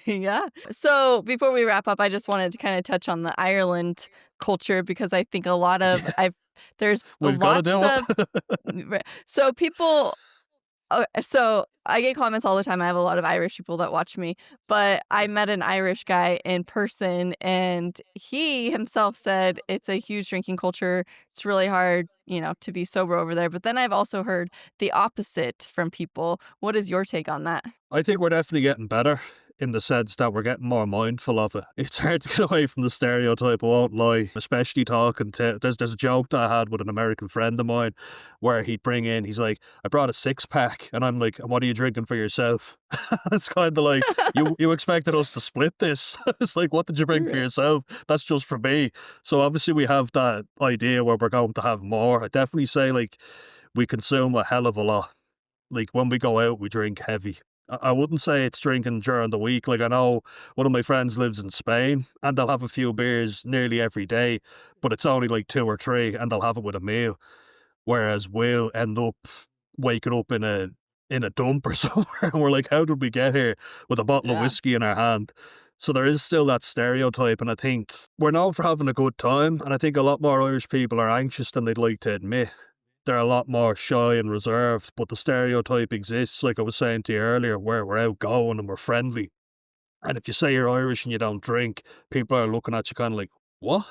Yeah. So before we wrap up, I just wanted to kind of touch on the Ireland culture because I think a lot of Yeah, There's We've got to lots do of it. so people so I get comments all the time. I have a lot of Irish people that watch me, but I met an Irish guy in person, and he himself said it's a huge drinking culture. It's really hard, to be sober over there. But then I've also heard the opposite from people. What is your take on that? I think we're definitely getting better in the sense that we're getting more mindful of it. It's hard to get away from the stereotype, I won't lie, especially talking to. There's a joke that I had with an American friend of mine where he'd bring in, he's like, I brought a six pack, and I'm like, what are you drinking for yourself? It's kind of like, you expected us to split this. It's like, what did you bring for Right. yourself? That's just for me. So obviously we have that idea where we're going to have more. I definitely say, like, we consume a hell of a lot. Like, when we go out, we drink heavy. I wouldn't say it's drinking during the week. Like, I know one of my friends lives in Spain and they'll have a few beers nearly every day, but it's only like two or three and they'll have it with a meal. Whereas we'll end up waking up in a dump or somewhere and we're like, how did we get here with a bottle of Yeah. whiskey in our hand? So there is still that stereotype, and I think we're known for having a good time, and I think a lot more Irish people are anxious than they'd like to admit. They're a lot more shy and reserved, but the stereotype exists, like I was saying to you earlier, where we're outgoing and we're friendly. And if you say you're Irish and you don't drink, people are looking at you kind of like, what?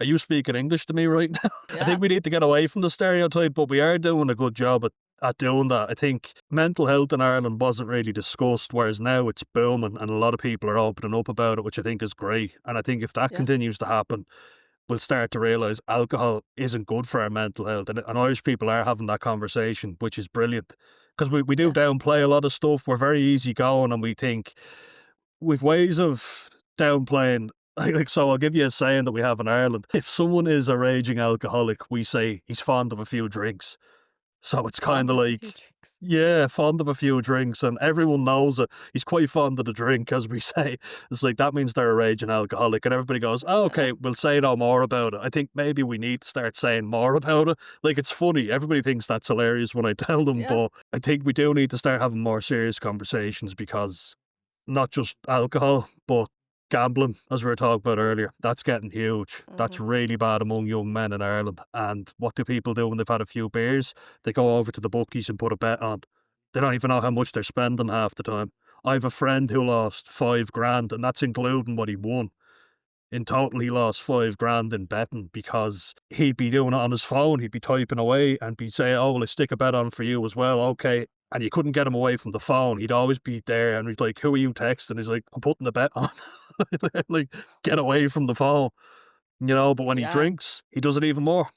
Are you speaking English to me right now? I Yeah. think we need to get away from the stereotype, but we are doing a good job at doing that. I think mental health in Ireland wasn't really discussed, whereas now it's booming and a lot of people are opening up about it, which I think is great. And I think if that Yeah. continues to happen, we'll start to realise alcohol isn't good for our mental health. And Irish people are having that conversation, which is brilliant. Because we do Yeah. downplay a lot of stuff. We're very easygoing and we think we've ways of downplaying. Like, so I'll give you a saying that we have in Ireland. If someone is a raging alcoholic, we say he's fond of a few drinks. So it's kind Fond of of a few like, drinks. yeah, fond of a few drinks, and everyone knows it. He's quite fond of the drink, as we say. It's like, that means they're a raging alcoholic, and everybody goes, oh, Yeah. okay, we'll say no more about it. I think maybe we need to start saying more about it. Like, it's funny. Everybody thinks that's hilarious when I tell them, Yeah. but I think we do need to start having more serious conversations because not just alcohol, but gambling, as we were talking about earlier, that's getting huge. That's Mhm. really bad among young men in Ireland. And what do people do when they've had a few beers? They go over to the bookies and put a bet on. They don't even know how much they're spending half the time. I have a friend who lost 5 grand, and that's including what he won. In total, he lost 5 grand in betting because he'd be doing it on his phone. He'd be typing away and be saying, oh, well, I stick a bet on for you as well. Okay. And you couldn't get him away from the phone. He'd always be there. And he's like, who are you texting? He's like, I'm putting a bet on. Like, get away from the phone, but when he Yeah. drinks, he does it even more.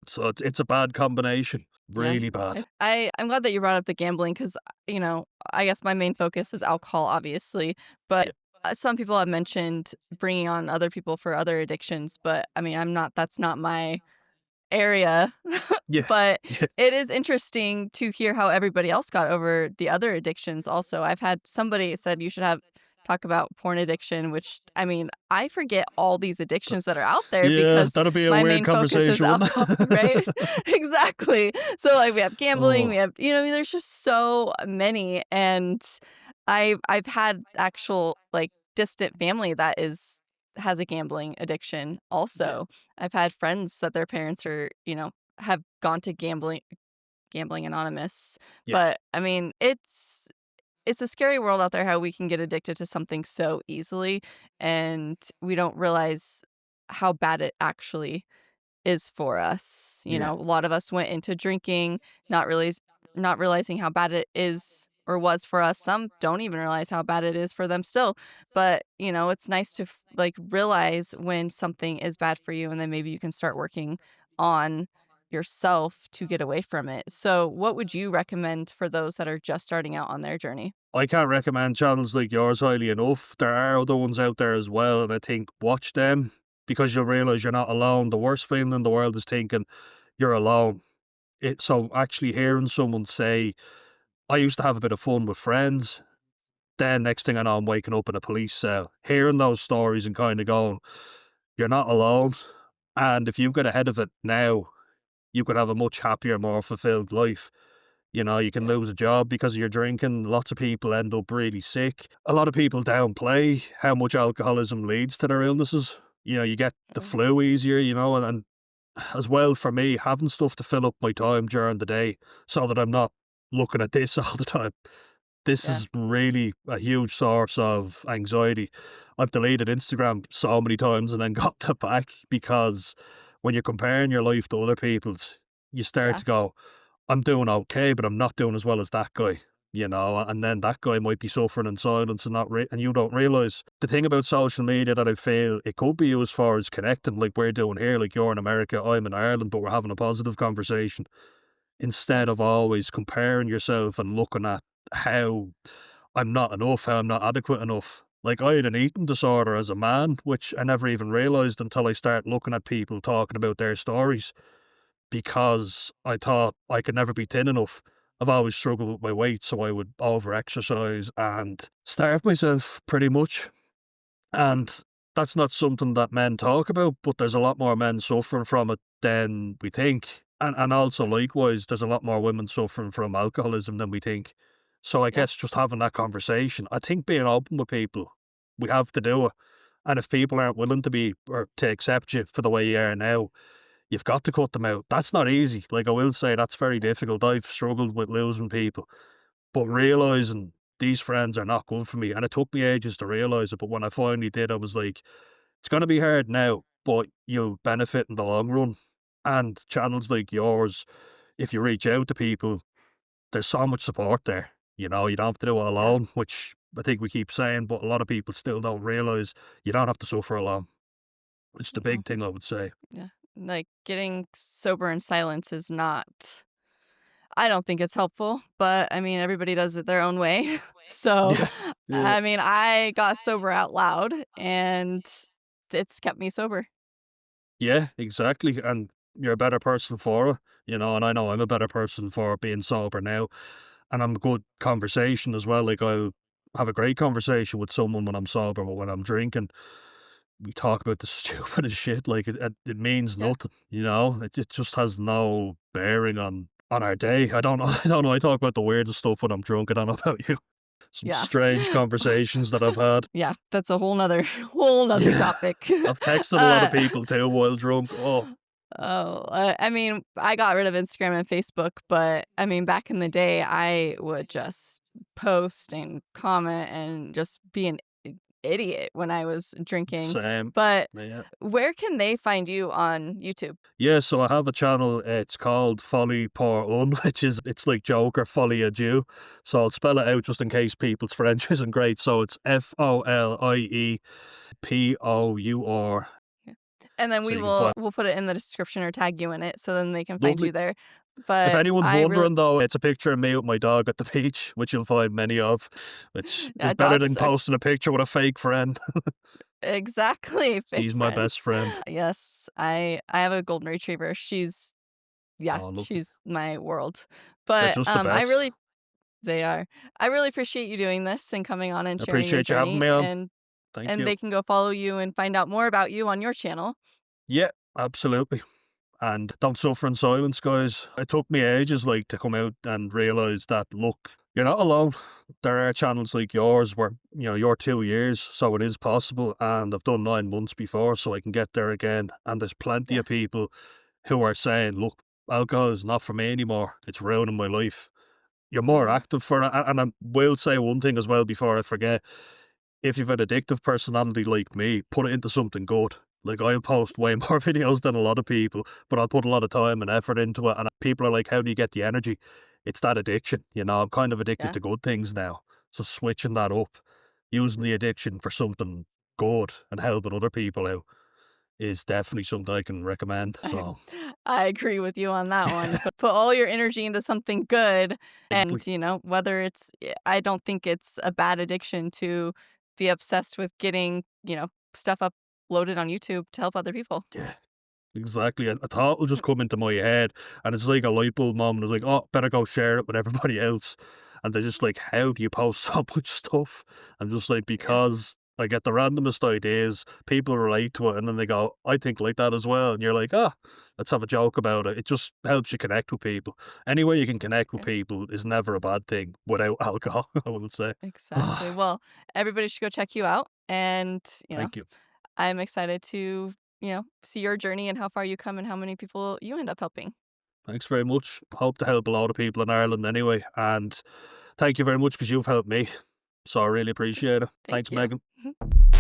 So it's a bad combination. Yeah. Really bad. I'm glad that you brought up the gambling because, I guess my main focus is alcohol, obviously. But Yeah. some people have mentioned bringing on other people for other addictions. But I mean, that's not my area. Yeah. But Yeah. it is interesting to hear how everybody else got over the other addictions also. I've had somebody said you should have talk about porn addiction, which I mean, I forget all these addictions that are out there Yeah, because that'll be a my weird main focus is conversation, wouldn't alcohol, right? it? Exactly. So like we have gambling, we Oh, have, I mean, there's just so many. And I've had actual like distant family that has a gambling addiction yeah. also. I've had friends that their parents are, have gone to Gambling Anonymous. Yeah. But I mean, it's a scary world out there how we can get addicted to something so easily and we don't realize how bad it actually is for us. Yeah. A lot of us went into drinking, not really not realizing how bad it is or was for us. Some don't even realize how bad it is for them still. But, it's nice to like realize when something is bad for you and then maybe you can start working on yourself to get away from it. So, what would you recommend for those that are just starting out on their journey? I can't recommend channels like yours highly enough. There are other ones out there as well, and I think watch them because you'll realise you're not alone. The worst feeling in the world is thinking you're alone. So actually hearing someone say, I used to have a bit of fun with friends, then next thing I know I'm waking up in a police cell. Hearing those stories and kind of going, you're not alone. And if you get ahead of it now, you could have a much happier, more fulfilled life. You can Yeah. lose a job because of your drinking. Lots of people end up really sick. A lot of people downplay how much alcoholism leads to their illnesses. You get the Mhm. flu easier, and as well for me, having stuff to fill up my time during the day so that I'm not looking at this all the time. This Yeah. is really a huge source of anxiety. I've deleted Instagram so many times and then got it back because when you're comparing your life to other people's, you start Yeah. to go, I'm doing okay, but I'm not doing as well as that guy, and then that guy might be suffering in silence and and you don't realize the thing about social media that I feel it could be used for is connecting, like we're doing here, like you're in America, I'm in Ireland, but we're having a positive conversation Yeah. instead of always comparing yourself and looking at how I'm not enough, how I'm not adequate enough. Like I had an eating disorder as a man, which I never even realized until I started looking at people talking about their stories because I thought I could never be thin enough. I've always struggled with my weight, so I would over exercise and starve myself pretty much. And that's not something that men talk about, but there's a lot more men suffering from it than we think. And also likewise, there's a lot more women suffering from alcoholism than we think. So I Yeah. guess just having that conversation, I think being open with people, we have to do it. And if people aren't willing to be or to accept you for the way you are now, you've got to cut them out. That's not easy. Like I will say, that's very difficult. I've struggled with losing people, but realizing these friends are not good for me, and it took me ages to realize it. But when I finally did, I was like, it's going to be hard now, but you'll benefit in the long run. And channels like yours, if you reach out to people, there's so much support there. You don't have to do it Yeah. alone, which I think we keep saying, but a lot of people still don't realize you don't have to suffer alone. It's the No. big thing I would say. Yeah. Like getting sober in silence is not, I don't think it's helpful, but I mean, everybody does it their own way. So, Yeah. Yeah. I mean, I got sober out loud and it's kept me sober. Yeah, exactly. And you're a better person for it, and I know I'm a better person for being sober now. And I'm a good conversation as well. Like I'll have a great conversation with someone when I'm sober, but when I'm drinking, we talk about the stupidest shit. Like it means Yeah. nothing, It just has no bearing on our day. I don't know. I don't know. I talk about the weirdest stuff when I'm drunk. I don't know about you. Some Yeah. strange conversations that I've had. Yeah. That's a whole nother, whole nother Yeah. topic. I've texted a lot of uh, people too while drunk. Oh, I mean, I got rid of Instagram and Facebook, but I mean, back in the day, I would just post and comment and just be an idiot when I was drinking. same. But Yeah. where can they find you on YouTube? Yeah, so I have a channel, it's called Folly Pour Un, it's like Joker, Folly a Jew. So I'll spell it out just in case people's French isn't great. So it's FOLIEPOUR. Yeah. And then So you can find we'll put it in the description or tag you in it so then they can find lovely. you there. If But anyone's I really wondering though, it's a picture of me with my dog at the beach, which you'll find many of, which is yeah, better dogs than are posting a picture with a fake friend. exactly fake She's my friends. best friend. Yes, I have a golden retriever. Yeah, Oh, lovely. she's my world. They're But just the I best. really they are. I really appreciate you doing this and coming on and I sharing your appreciate you having journey me on. Thank and you. they can go follow you and find out more about you on your channel. Yeah, absolutely. And don't suffer in silence, guys. It took me ages, like, to come out and realize that, look, you're not alone. There are channels like yours where, you're 2 years, so it is possible. And I've done 9 months before, so I can get there again. And there's plenty Yeah. of people who are saying, look, alcohol is not for me anymore. It's ruining my life. You're more Mhm. active for it. And I will say one thing as well before I forget. If you've an addictive personality like me, put it into something good. Like I'll post way more videos than a lot of people, but I'll put a lot of time and effort into it. And people are like, how do you get the energy? It's that addiction. I'm kind of addicted Yeah. to good things now. So switching that up, using the addiction for something good and helping other people out is definitely something I can recommend. I So, I agree with you on that one. Put all your energy into something good exactly. and, whether I don't think it's a bad addiction to be obsessed with getting, stuff uploaded on YouTube to help other people. Yeah. Exactly, and a thought will just come into my head, and it's like a light bulb moment. It's like, oh, better go share it with everybody else. And they're just like, how do you post so much stuff? I'm just like, Yeah. because I get the randomest ideas, people relate to it, and then they go, I think like that as well. And you're like, ah, let's have a joke about it. It just helps you connect with people. Any way you can connect with Yeah. people is never a bad thing without alcohol, I would say. Exactly. Well, everybody should go check you out and, Thank you. I'm excited to see your journey and how far you come and how many people you end up helping. Thanks very much. Hope to help a lot of people in Ireland anyway. And thank you very much because you've helped me. So I really appreciate it. Thank Thanks, you. Megan.